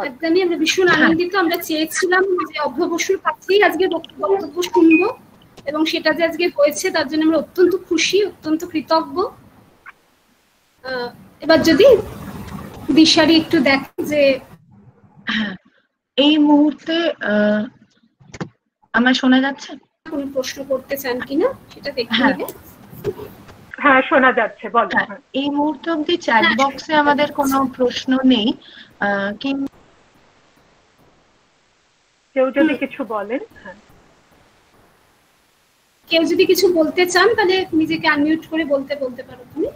একদমই আমরা ভীষণ আনন্দিত। আমরা চেয়েছিলাম যে অভ্র বসুর কাছেই আজকে বক্তব্য শুনবো, এবং সেটা যে আজকে হয়েছে তার জন্য আমরা অত্যন্ত খুশি, অত্যন্ত কৃতজ্ঞ। এবার যদি দিশারি একটু দেখ যে এই মুহূর্তে আমার শোনা যাচ্ছে, কোন প্রশ্ন করতে চান কিনা সেটা দেখে নেবে। হ্যাঁ, শোনা যাচ্ছে, বলো। এই মুহূর্তে অবধি চ্যাট বক্সে আমাদের কোনো প্রশ্ন নেই, কিন্তু কেউ যদি কিছু বলেন, কেউ যদি কিছু বলতে চান তাহলে নিজেকে আনমিউট করে বলতে পারো তুমি।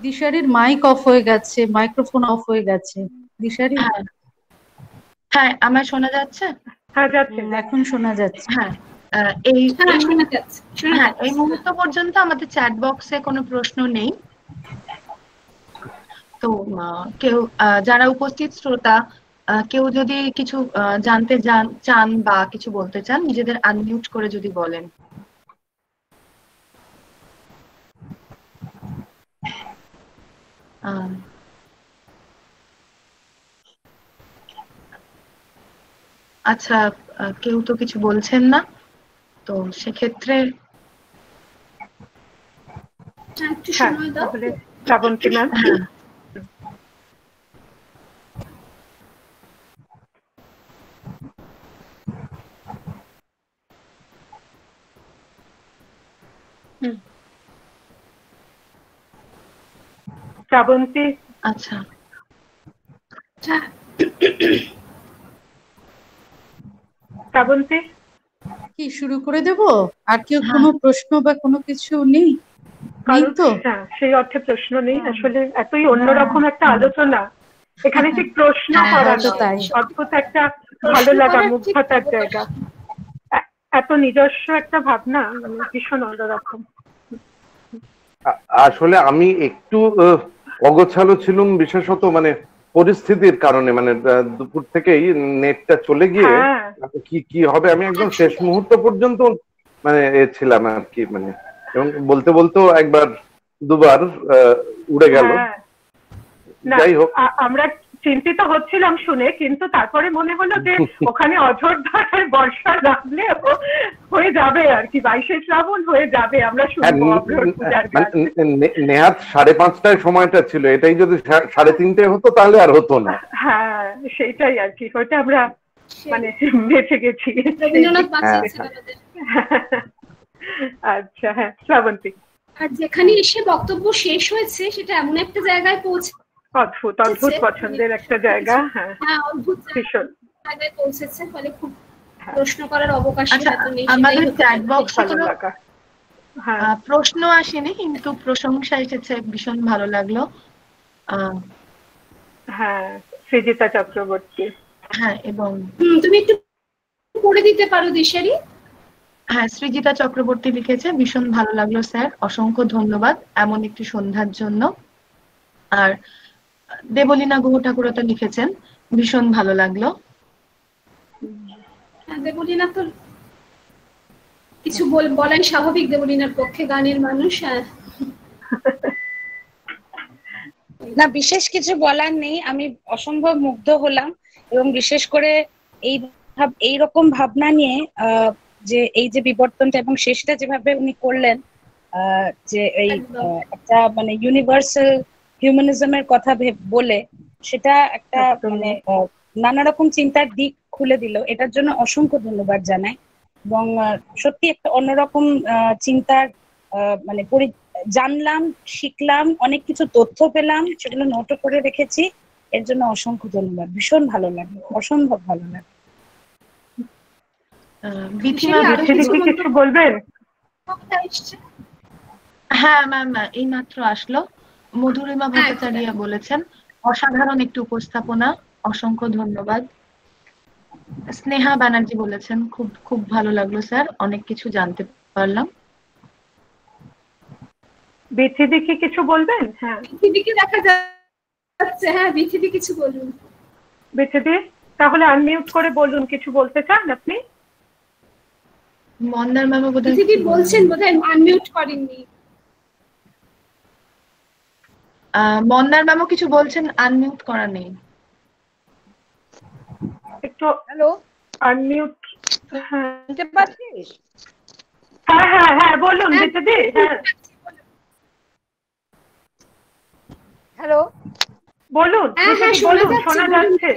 দিশারির মাইক অফ হয়ে গেছে, মাইক্রোফোন অফ হয়ে গেছে। দিশারি? হ্যাঁ, আমার শোনা যাচ্ছে? হ্যাঁ, যাচ্ছে, এখন শোনা যাচ্ছে। হ্যাঁ, এই মুহূর্ত পর্যন্ত আমাদের চ্যাট বক্সে কোনো প্রশ্ন নেই। তো কেউ, যারা উপস্থিত শ্রোতা, কেউ যদি কিছু জানতে চান বা কিছু বলতে চান, নিজেদের আনমিউট করে যদি বলেন। আচ্ছা, কেউ তো কিছু বলছেন না, তো সেক্ষেত্রে একটু সময় দাও। শ্রাবন্তী ম্যাম। শ্রাবন্তী। আচ্ছা, শ্রাবন্তী কি শুরু করে দেব? আর কেউ কোনো প্রশ্ন বা কোনো কিছু নেই? তো সেই অর্থে প্রশ্ন নেই আসলে। এতই অন্যরকম একটা আলোচনা, এখানে ঠিক প্রশ্ন করানো অদ্ভুত একটা ভালো লাগা, মুগ্ধতার জায়গা, এত নিজস্ব একটা ভাবনা, মানে ভীষণ অন্যরকম। আসলে আমি একটু অগোছালো ছিলাম, বিশেষত মানে পরিস্থিতির কারণে, মানে দুপুর থেকেই নেটটা চলে গিয়ে কি হবে আমি একদম শেষ মুহূর্ত পর্যন্ত মানে ছিলাম আর কি, মানে এবং বলতে বলতেও একবার দুবার উড়ে গেল। যাই হোক, আমরা চিন্তিত হচ্ছিলাম শুনে, কিন্তু তারপরে মনে হলো যে ওখানে অঝোর ধারায় বর্ষা নামলে হয়ে যাবে আর কি, 22শে শ্রাবণ হয়ে যাবে, আমরা শুনবো। নেহাত 5:30টায় সময়টা ছিল, এটাই যদি 3:30 হতো তাহলে আর হতো না। হ্যাঁ, সেটাই আর কি, ওইটা আমরা মানে বেঁচে গেছি। আচ্ছা, হ্যাঁ শ্রাবন্তী। আর যেখানে এসে বক্তব্য শেষ হয়েছে সেটা এমন একটা জায়গায় পৌঁছে, অদ্ভুত পছন্দের একটা জায়গা। হ্যাঁ, অদ্ভুত ভীষণ জায়গায় পৌঁছেছে, ফলে খুব প্রশ্ন করার অবকাশ নেই। আমাদের চ্যাট বক্সে কোনো প্রশ্ন আসেনি, কিন্তু প্রশংসা এসেছে, ভীষণ ভালো লাগলো। হ্যাঁ, সৃজিতা চক্রবর্তী। হ্যাঁ, এবং তুমি একটু পড়ে দিতে পারো দিশারি? হ্যাঁ, সৃজিতা চক্রবর্তী লিখেছে, ভীষণ ভালো লাগলো স্যার, অসংখ্য ধন্যবাদ এমন একটি সন্ধ্যার জন্য। আর দেবলীনা গুহ ঠাকুরতা লিখেছেন, ভীষণ ভালো লাগলো। দেবলীনা তো কিছু বলাই স্বাভাবিক, দেবলীনার পক্ষে গানের মানুষ। না, বিশেষ কিছু বলার নেই, আমি অসম্ভব মুগ্ধ হলাম, এবং বিশেষ করে এইরকম ভাবনা নিয়ে যে এই যে বিবর্তনটা এবং শেষটা যেভাবে উনি করলেন, যে এই একটা মানে ইউনিভার্সাল হিউম্যানিজমের কথা বলে, সেটা একটা মানে নানা রকম চিন্তার দিক খুলে দিল। এটার জন্য অসংখ্য ধন্যবাদ জানাই। এবং সত্যি একটা অন্যরকম চিন্তার মানে জানলাম, শিখলাম, অনেক কিছু তথ্য পেলাম, সেগুলো নোটও করে রেখেছি। এর জন্য অসংখ্য ধন্যবাদ, ভীষণ ভালো লাগলো, অসম্ভব ভালো লাগলো। কিছু বলবেন? হ্যাঁ ম্যাম, এই মাত্র আসলো। মধুরিমা ভট্টাচার্য বলেছেন অসাধারণ একটি উপস্থাপনা, অসংখ্য ধন্যবাদ। স্নেহা ব্যানার্জি বলেছেন খুব খুব ভালো লাগলো স্যার, অনেক কিছু জানতে পারলাম। বিথিদি কি কিছু বলবেন? হ্যাঁ, বিথিদিকে দেখা যাচ্ছে। হ্যাঁ, বিথিদি কিছু বলুন। বিথিদি তাহলে আনমিউট করে বলুন, কিছু বলতে চান আপনি? মন্দার ম্যাম বোধহয় বিথিদি বলছেন, বোধহয় আনমিউট করেননি। মন্দার ম্যামও কিছু বলছেন, আনমিউট করা নেই। একটু হ্যালো, আনমিউট। শুনতে পাচ্ছিস? হ্যাঁ হ্যাঁ হ্যাঁ বলুন বিথিদি। হ্যাঁ হ্যালো, বলুন বিথিদি, বলুন, শোনা যাচ্ছে।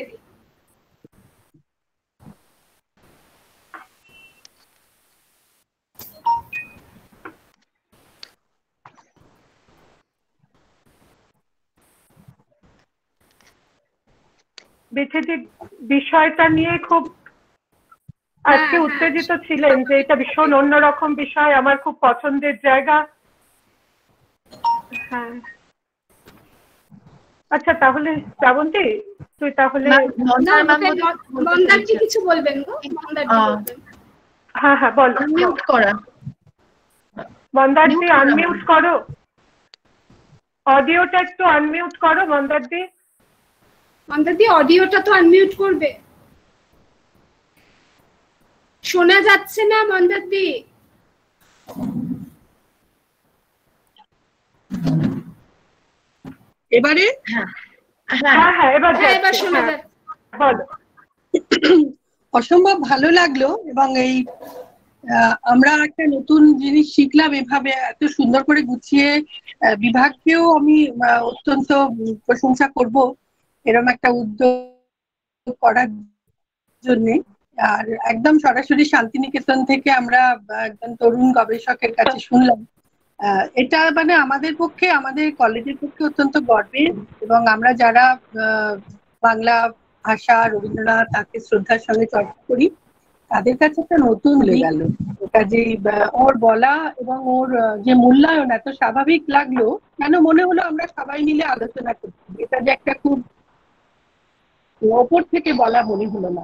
বিথিদি বিষয়টা নিয়ে খুব আজকে উত্তেজিত ছিলেন যে এটা ভীষণ অন্যরকম বিষয়, আমার খুব পছন্দের জায়গা। হ্যাঁ, আচ্ছা তাহলে শ্রাবন্তী তুই তাহলে মন্দারজি কিছু বলবেন গো? মন্দারজি বলবেন। হ্যাঁ হ্যাঁ বলো। আনমিউট করা। মন্দারজি আনমিউট করো, অডিওটা একটু আনমিউট করো মন্দারজি। মন্দারজি অডিওটা তো আনমিউট করবে, শোনা যাচ্ছে না মন্দারজি। এবারে হ্যাঁ হ্যাঁ এবার শোনা যাচ্ছে, বলো। অসম্ভব ভালো লাগলো, এবং এই আমরা একটা নতুন জিনিস শিখলাম, এভাবে এত সুন্দর করে গুছিয়ে। বিভাগকেও আমি অত্যন্ত প্রশংসা করব এরকম একটা উদ্যোগ করার জন্য। আর একদম সরাসরি শান্তিনিকেতন থেকে আমরা একজন তরুণ গবেষকের কাছে শুনলাম, এটা মানে আমাদের পক্ষে, আমাদের কলেজের পক্ষে অত্যন্ত গর্বের। এবং আমরা যারা বাংলা ভাষা, রবীন্দ্রনাথ তাকে শ্রদ্ধার সঙ্গে চর্চা করি, তাদের কাছে একটা নতুন হয়ে গেল ওটা, যে ওর বলা এবং ওর যে মূল্যায়ন এত স্বাভাবিক লাগলো, কেন মনে হলো আমরা সবাই মিলে আলোচনা করছি, এটা যে একটা খুব ওপর থেকে বলা মনে হলো না।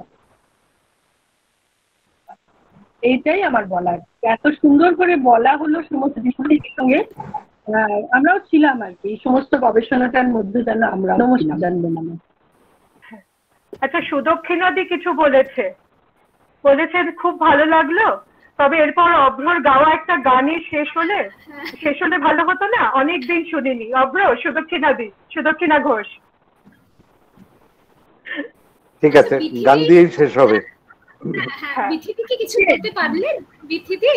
এইটাই আমার বলার, এত সুন্দর করে বলা হলো সমস্ত বিষয়ের সঙ্গে। আমরাও ছিলাম আর কি, এই সমস্ত গবেষণাটার মধ্যে যেন আমরা জানবো না। আচ্ছা, সুদক্ষিণাদি কিছু বলেছেন খুব ভালো লাগলো। তবে এরপর অভ্রর গাওয়া একটা গানের শেষ হলে ভালো হতো না? অনেকদিন শুনিনি। অভ্র, সুদক্ষিণা ঘোষ। ঠিক আছে, গান দিয়েই শেষ হবে। বিথিদি কি কিছু বলতে পারলেন? বিথিদি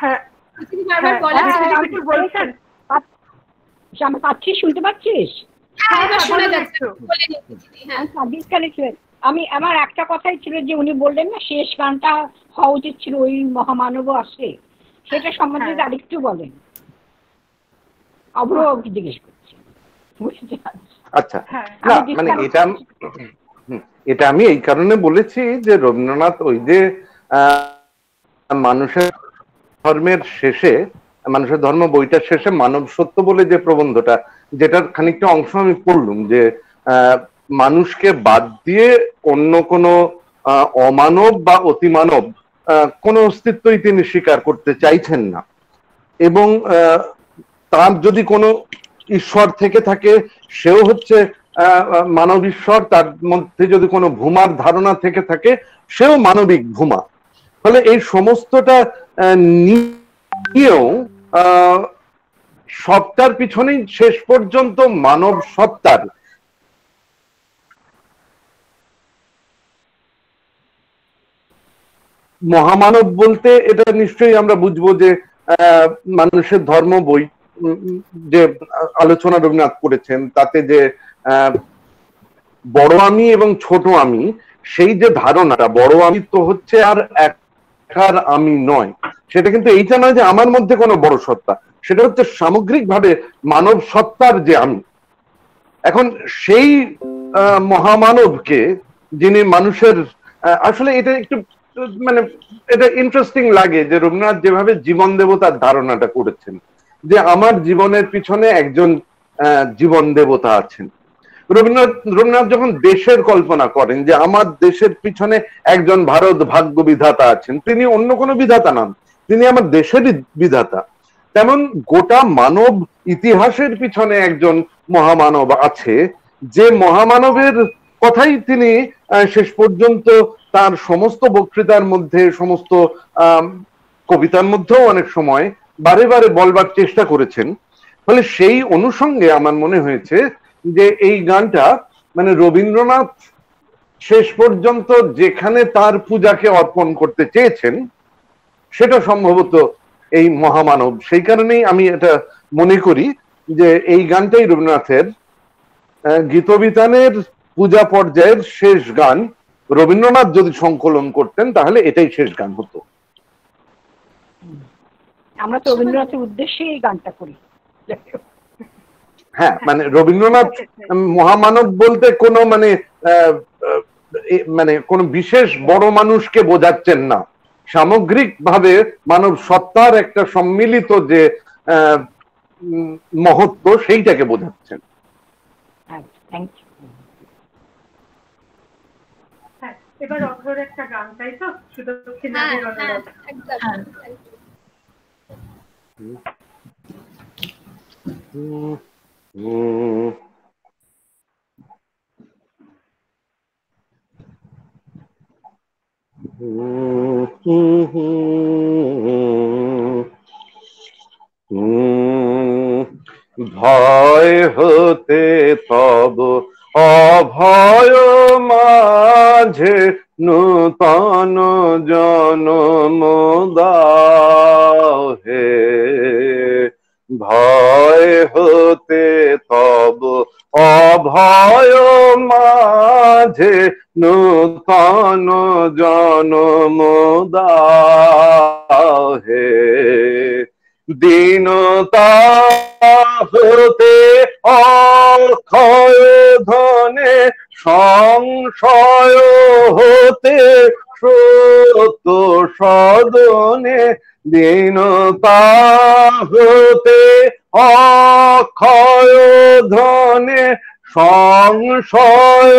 হ্যাঁ, বিথিদি বারবার বলছেন। আমি পাচ্ছিস, শুনতে পাচ্ছিস? হ্যাঁ, এবার শোনা যাচ্ছে, বলে নিন বিথিদি। হ্যাঁ, আমার একটা কথাই ছিল যে উনি বললেন না শেষ গানটা হওয়া উচিত ছিল ওই মহামানব আসে, সেটা সম্বন্ধে আরেকটু বলেন। অভ্র জিজ্ঞেস করছি। আচ্ছা, না মানে এটা আমি এই কারণে বলেছি যে রবীন্দ্রনাথ ওই যে মানুষের ধর্ম বইটার শেষে মানব সত্য বলে যে প্রবন্ধটা, যেটার খানিকটা অংশ আমি পড়লুম, যে মানুষকে বাদ দিয়ে অন্য কোনো অমানব বা অতিমানব কোনো অস্তিত্বই তিনি স্বীকার করতে চাইছেন না। এবং তার যদি কোনো ঈশ্বর থেকে থাকে, সেও হচ্ছে মানব ঈশ্বর, তার মধ্যে যদি কোনো ভূমার ধারণা থেকে থাকে সেও মানবিক ভূমা। ফলে এই সমস্তটা নিয়েও সবটার পিছনেই শেষ পর্যন্ত মানব সত্তার মহামানব বলতে এটা নিশ্চয়ই আমরা বুঝবো যে মানুষের ধর্ম বই যে আলোচনা রবীন্দ্রনাথ করেছেন, তাতে যে বড় আমি এবং ছোট আমি, সেই যে ধারণাটা বড় আমি তো হচ্ছে আর একার আমি নয়, সেটা কিন্তু এইটা নয় যে আমার মধ্যে কোনো বড় সত্তা, সেটা হচ্ছে সামগ্রিকভাবে মানব সত্তার যে আমি। এখন সেই মহামানবকে, যিনি মানুষের আসলে এটা একটু মানে এটা ইন্টারেস্টিং লাগে যে রবীন্দ্রনাথ যেভাবে জীবন দেবতার ধারণাটা করেছেন, যে আমার জীবনের পিছনে একজন জীবন দেবতা আছেন। রবীন্দ্রনাথ যখন দেশের কল্পনা করেন যে আমার দেশের পিছনে একজন ভারত ভাগ্য বিধাতা আছেন, তিনি অন্য কোনো বিধাতা নন, তিনি আমার দেশেরই বিধাতা। তেমন গোটা মানব ইতিহাসের পিছনে একজন মহামানব আছে, যে মহামানবের কথাই তিনি শেষ পর্যন্ত তার সমস্ত বক্তৃতার মধ্যে, সমস্ত কবিতার মধ্যেও অনেক সময় বারে বারে বলবার চেষ্টা করেছেন। ফলে সেই অনুষঙ্গে আমার মনে হয়েছে যে এই গানটা মানে রবীন্দ্রনাথ শেষ পর্যন্ত যেখানে তার পূজাকে অর্পণ করতে চেয়েছেন সেটা সম্ভবত এই মহামানব। সেই কারণেই আমি এটা মনে করি যে এই গানটাই রবীন্দ্রনাথের গীতবিতানের পূজা পর্যায়ের শেষ গান। রবীন্দ্রনাথ যদি সংকলন করতেন তাহলে এটাই শেষ গান হতো। আমরা তো রবীন্দ্রনাথের উদ্দেশ্যে এই গানটা করি। হ্যাঁ, মানে রবীন্দ্রনাথ মহামানব বলতে কোনো মানে কোনো বিশেষ বড় মানুষকে বোঝাচ্ছেন না, সামগ্রিক ভাবে মানব সত্তার একটা সম্মিলিত যে মহত্ব সেইটাকে বোঝাচ্ছেন। এবার অঘোর একটা গান, তাই তো? ভয় হতে তব অভয় মাঝে নূতন জনম দাও হে, ভয় হতে তব অভয় মাঝে নূতন জনম দাও হে, দীনতা হতে অক্ষয় ধনে সংশয় হতে সত্য সদনে, দীনতা হতে অক্ষয় ধনে সংশয়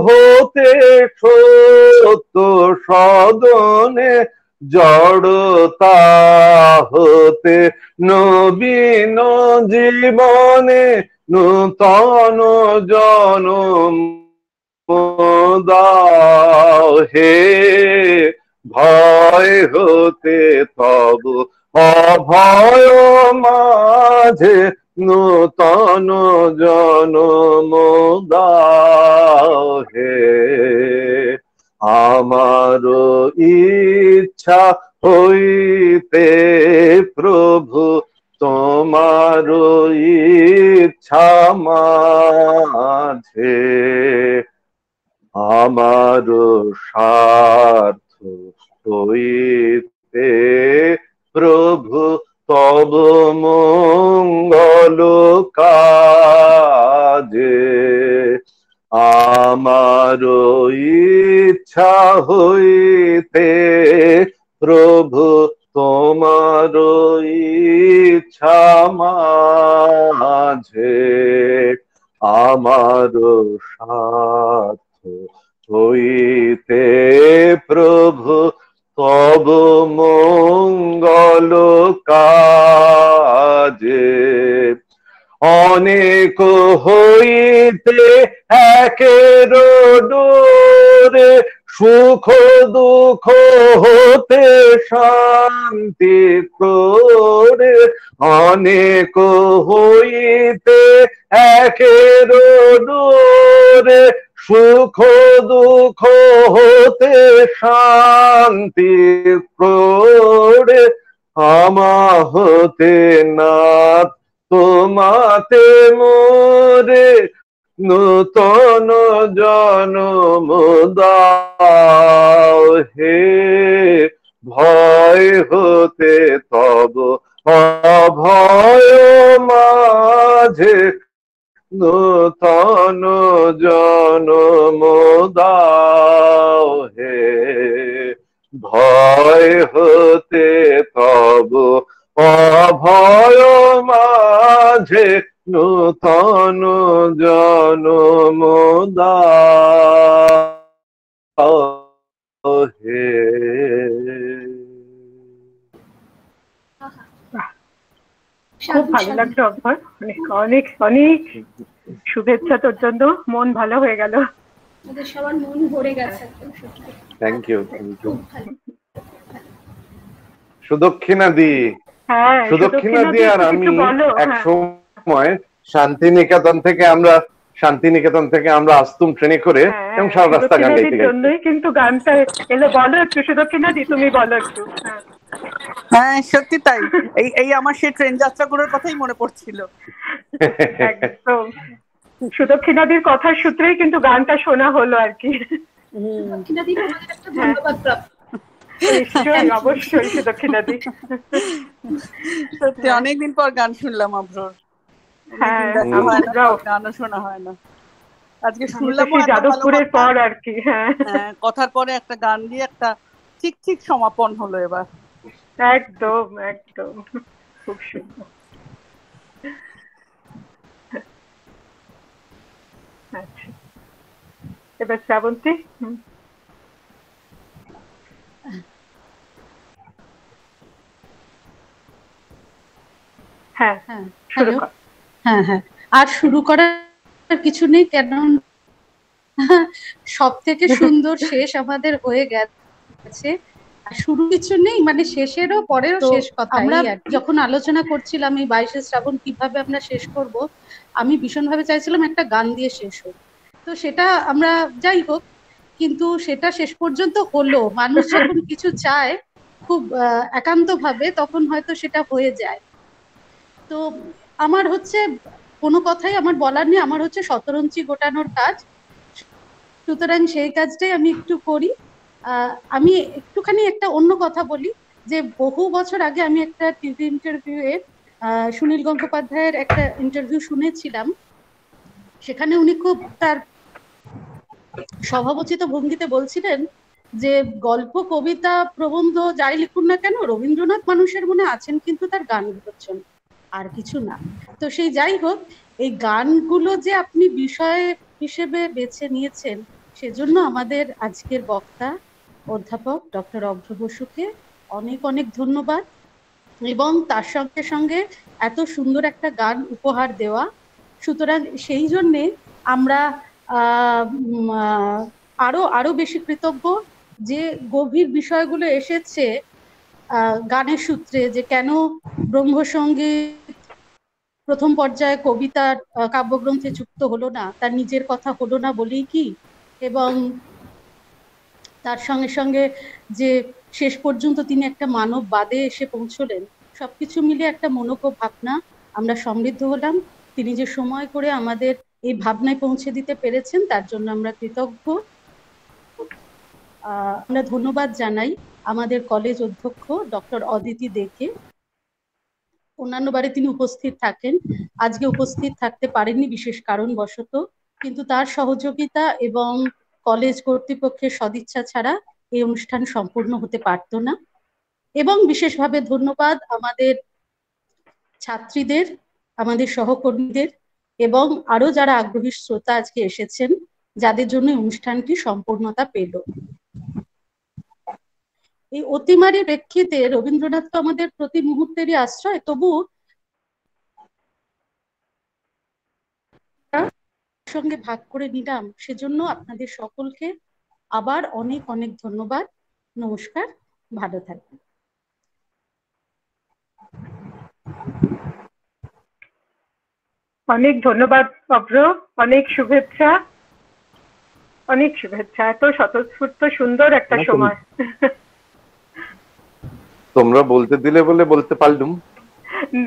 হতে সত্য সদনে, জড়তা হতে নবীন জীবনে নূতন জনম দাও হে, ভয় হতে তব অভয় মাঝে নূতন জনম দাও হে, আমার ইচ্ছা হইতে প্রভু তোমার ইচ্ছা মাঝে, আমার স্বার্থ হইতে প্রভু তব মঙ্গল কাজে, আমার ইচ্ছা হইতে প্রভু তোমার ইচ্ছা মাঝে, আমার স্বার্থ হইতে প্রভু তব মঙ্গল কাজে, অনেক হইতে ডোরে সুখ দুঃখ হতে শান্তি করে অনেক হইতে একের ডোরে সুখ দুঃখ হতে শান্তি করে আমা হতে নাথ তোমাতে মোরে নূতন জনম দাও হে ভয় হতে তব অভয় মাঝে নূতন জনম দাও হে ভয় হতে তব অভয় মাঝে নূতন জনম দাও হে। খুব ভালো লাগলো অভয়, অনেক অনেক অনেক শুভেচ্ছা তোর জন্য, মন ভালো হয়ে গেল। আমাদের সবার মন ভরে গেছে। Thank you, thank you. Sudakshina di, Sudakshina di আর আমি এক সময় শান্তিনিকেতন থেকে আমরা আসতুম ট্রেনে করে এবং সারা রাস্তা গান গাইতে গাইতে। কিন্তু গানটা এলো, বলো একটু সুদক্ষিণা দি, তুমি বলো একটু। হ্যাঁ সত্যি তাই, এই আমার সেই ট্রেন যাত্রাগুলোর কথাই মনে পড়ছিল। একদম সুদক্ষিণাদির কথার সূত্রেই কিন্তু গানটা শোনা হলো আর কি। নিশ্চয়ই, অবশ্যই সুদক্ষিণাদি। সত্যি অনেকদিন পর গান শুনলাম অভ্রর। হ্যাঁ, গানও শোনা হয় না, আজকে শুনলাম যাদবপুরের পর আর কি। হ্যাঁ, কথার পরে একটা গান দিয়ে একটা ঠিক ঠিক সমাপন হলো এবার। একদম একদম, খুব সুন্দর। আচ্ছা, এবার শ্রাবন্তী। হ্যাঁ হ্যাঁ, আর শুরু করার কিছু নেই, কেন সব থেকে সুন্দর শেষ আমাদের হয়ে গেছে। শুরু কিছু নেই, মানে শেষেরও পরেরও শেষ কথা। আমরা যখন আলোচনা করছিলাম এই 22শে শ্রাবণ কিভাবে আমরা শেষ করব, আমি ভীষণভাবে চাইছিলাম একটা গান দিয়ে শেষ হোক। তো সেটা আমরা, যাই হোক, কিন্তু সেটা শেষ পর্যন্ত হলো। মানুষ যখন কিছু চায় খুব একান্ত ভাবে, তখন হয়তো সেটা হয়ে যায়। তো আমার হচ্ছে কোনো কথাই আমার বলার নেই, আমার হচ্ছে শতরঞ্চি গোটানোর কাজ, সুতরাং সেই কাজটাই আমি একটু করি। আমি একটুখানি একটা অন্য কথা বলি, যে বহু বছর আগে আমি একটা টিভি ইন্টারভিউয়ে সুনীল গঙ্গোপাধ্যায়ের একটা ইন্টারভিউ শুনেছিলাম। সেখানে উনি খুব তার স্বভাবোচিত ভঙ্গিতে বলছিলেন যে গল্প, কবিতা, প্রবন্ধ যাই লিখুন না কেন, রবীন্দ্রনাথ মানুষের মনে আছেন কিন্তু তার গানগুলোর জন্য, আর কিছু না। তো সেই যাই হোক, এই গানগুলো যে আপনি বিষয় হিসেবে বেছে নিয়েছেন, সেজন্য আমাদের আজকের বক্তা অধ্যাপক ডক্টর অভ্র বসুকে অনেক অনেক ধন্যবাদ, এবং তার সঙ্গে সঙ্গে এত সুন্দর একটা গান উপহার দেওয়া। সুতরাং সেই জন্যে আমরা আরো বেশি কৃতজ্ঞ যে গভীর বিষয়গুলো এসেছে গানের সূত্রে, যে কেন ব্রহ্মসঙ্গীত প্রথম পর্যায়ে কবিতার কাব্যগ্রন্থে যুক্ত হলো না, তার নিজের কথা হলো না বলেই কি, এবং তার সঙ্গে সঙ্গে যে শেষ পর্যন্ত তিনি একটা মানববাদে এসে পৌঁছলেন, সবকিছু মিলে একটা মনোজ্ঞ ভাবনা আমরা সমৃদ্ধ হলাম। তিনি যে সময় করে আমাদের এই ভাবনায় পৌঁছে দিতে পেরেছেন, তার জন্য আমরা কৃতজ্ঞ। আমরা ধন্যবাদ জানাই আমাদের কলেজ অধ্যক্ষ ডক্টর অদিতি দেকে। অন্যান্য বারে তিনি উপস্থিত থাকেন, আজকে উপস্থিত থাকতে পারেননি বিশেষ কারণবশত, কিন্তু তার সহযোগিতা এবং কলেজ কর্তৃপক্ষের সদিচ্ছা ছাড়া এই অনুষ্ঠান সম্পূর্ণ হতে পারত না। এবং বিশেষভাবে ধন্যবাদ আমাদের ছাত্রীদের, আমাদের সহকর্মীদের, এবং আরো যারা আগ্রহী শ্রোতা আজকে এসেছেন, যাদের জন্য অনুষ্ঠানটি সম্পূর্ণতা পেল। এই অতিমারী প্রেক্ষিতে রবীন্দ্রনাথ তো আমাদের প্রতি মুহূর্তেরই আশ্রয়, তবু সঙ্গে ভাগ করে নিলাম, সেজন্য আপনাদের সকলকে আবার অনেক অনেক ধন্যবাদ। নমস্কার, ভালো থাকবেন। অনেক ধন্যবাদ অভ্র, অনেক শুভেচ্ছা, অনেক শুভেচ্ছা। এত স্বতঃস্ফূর্ত সুন্দর একটা সময়। তোমরা বলতে দিলে বলে বলতে পারলুম।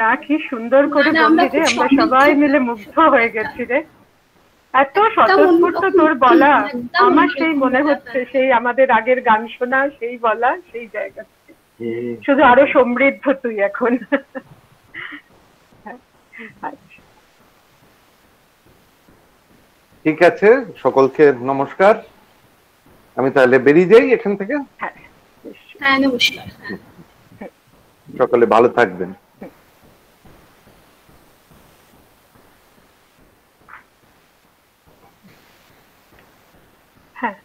না, কি সুন্দর করে বললি রে, আমরা সবাই মিলে মুগ্ধ হয়ে গেছি রে। এত স্বতঃস্ফূর্ত তোর বলা, আমার সেই মনে হচ্ছে সেই আমাদের আগের গান শোনা, সেই বলা, সেই জায়গা। শুধু আরো সমৃদ্ধ তুই এখন। ঠিক আছে, সকলকে নমস্কার। আমি তাহলে বেরিয়ে যাই এখান থেকে। হ্যাঁ, নমস্কার। সকলে ভালো থাকবেন। হ্যাঁ।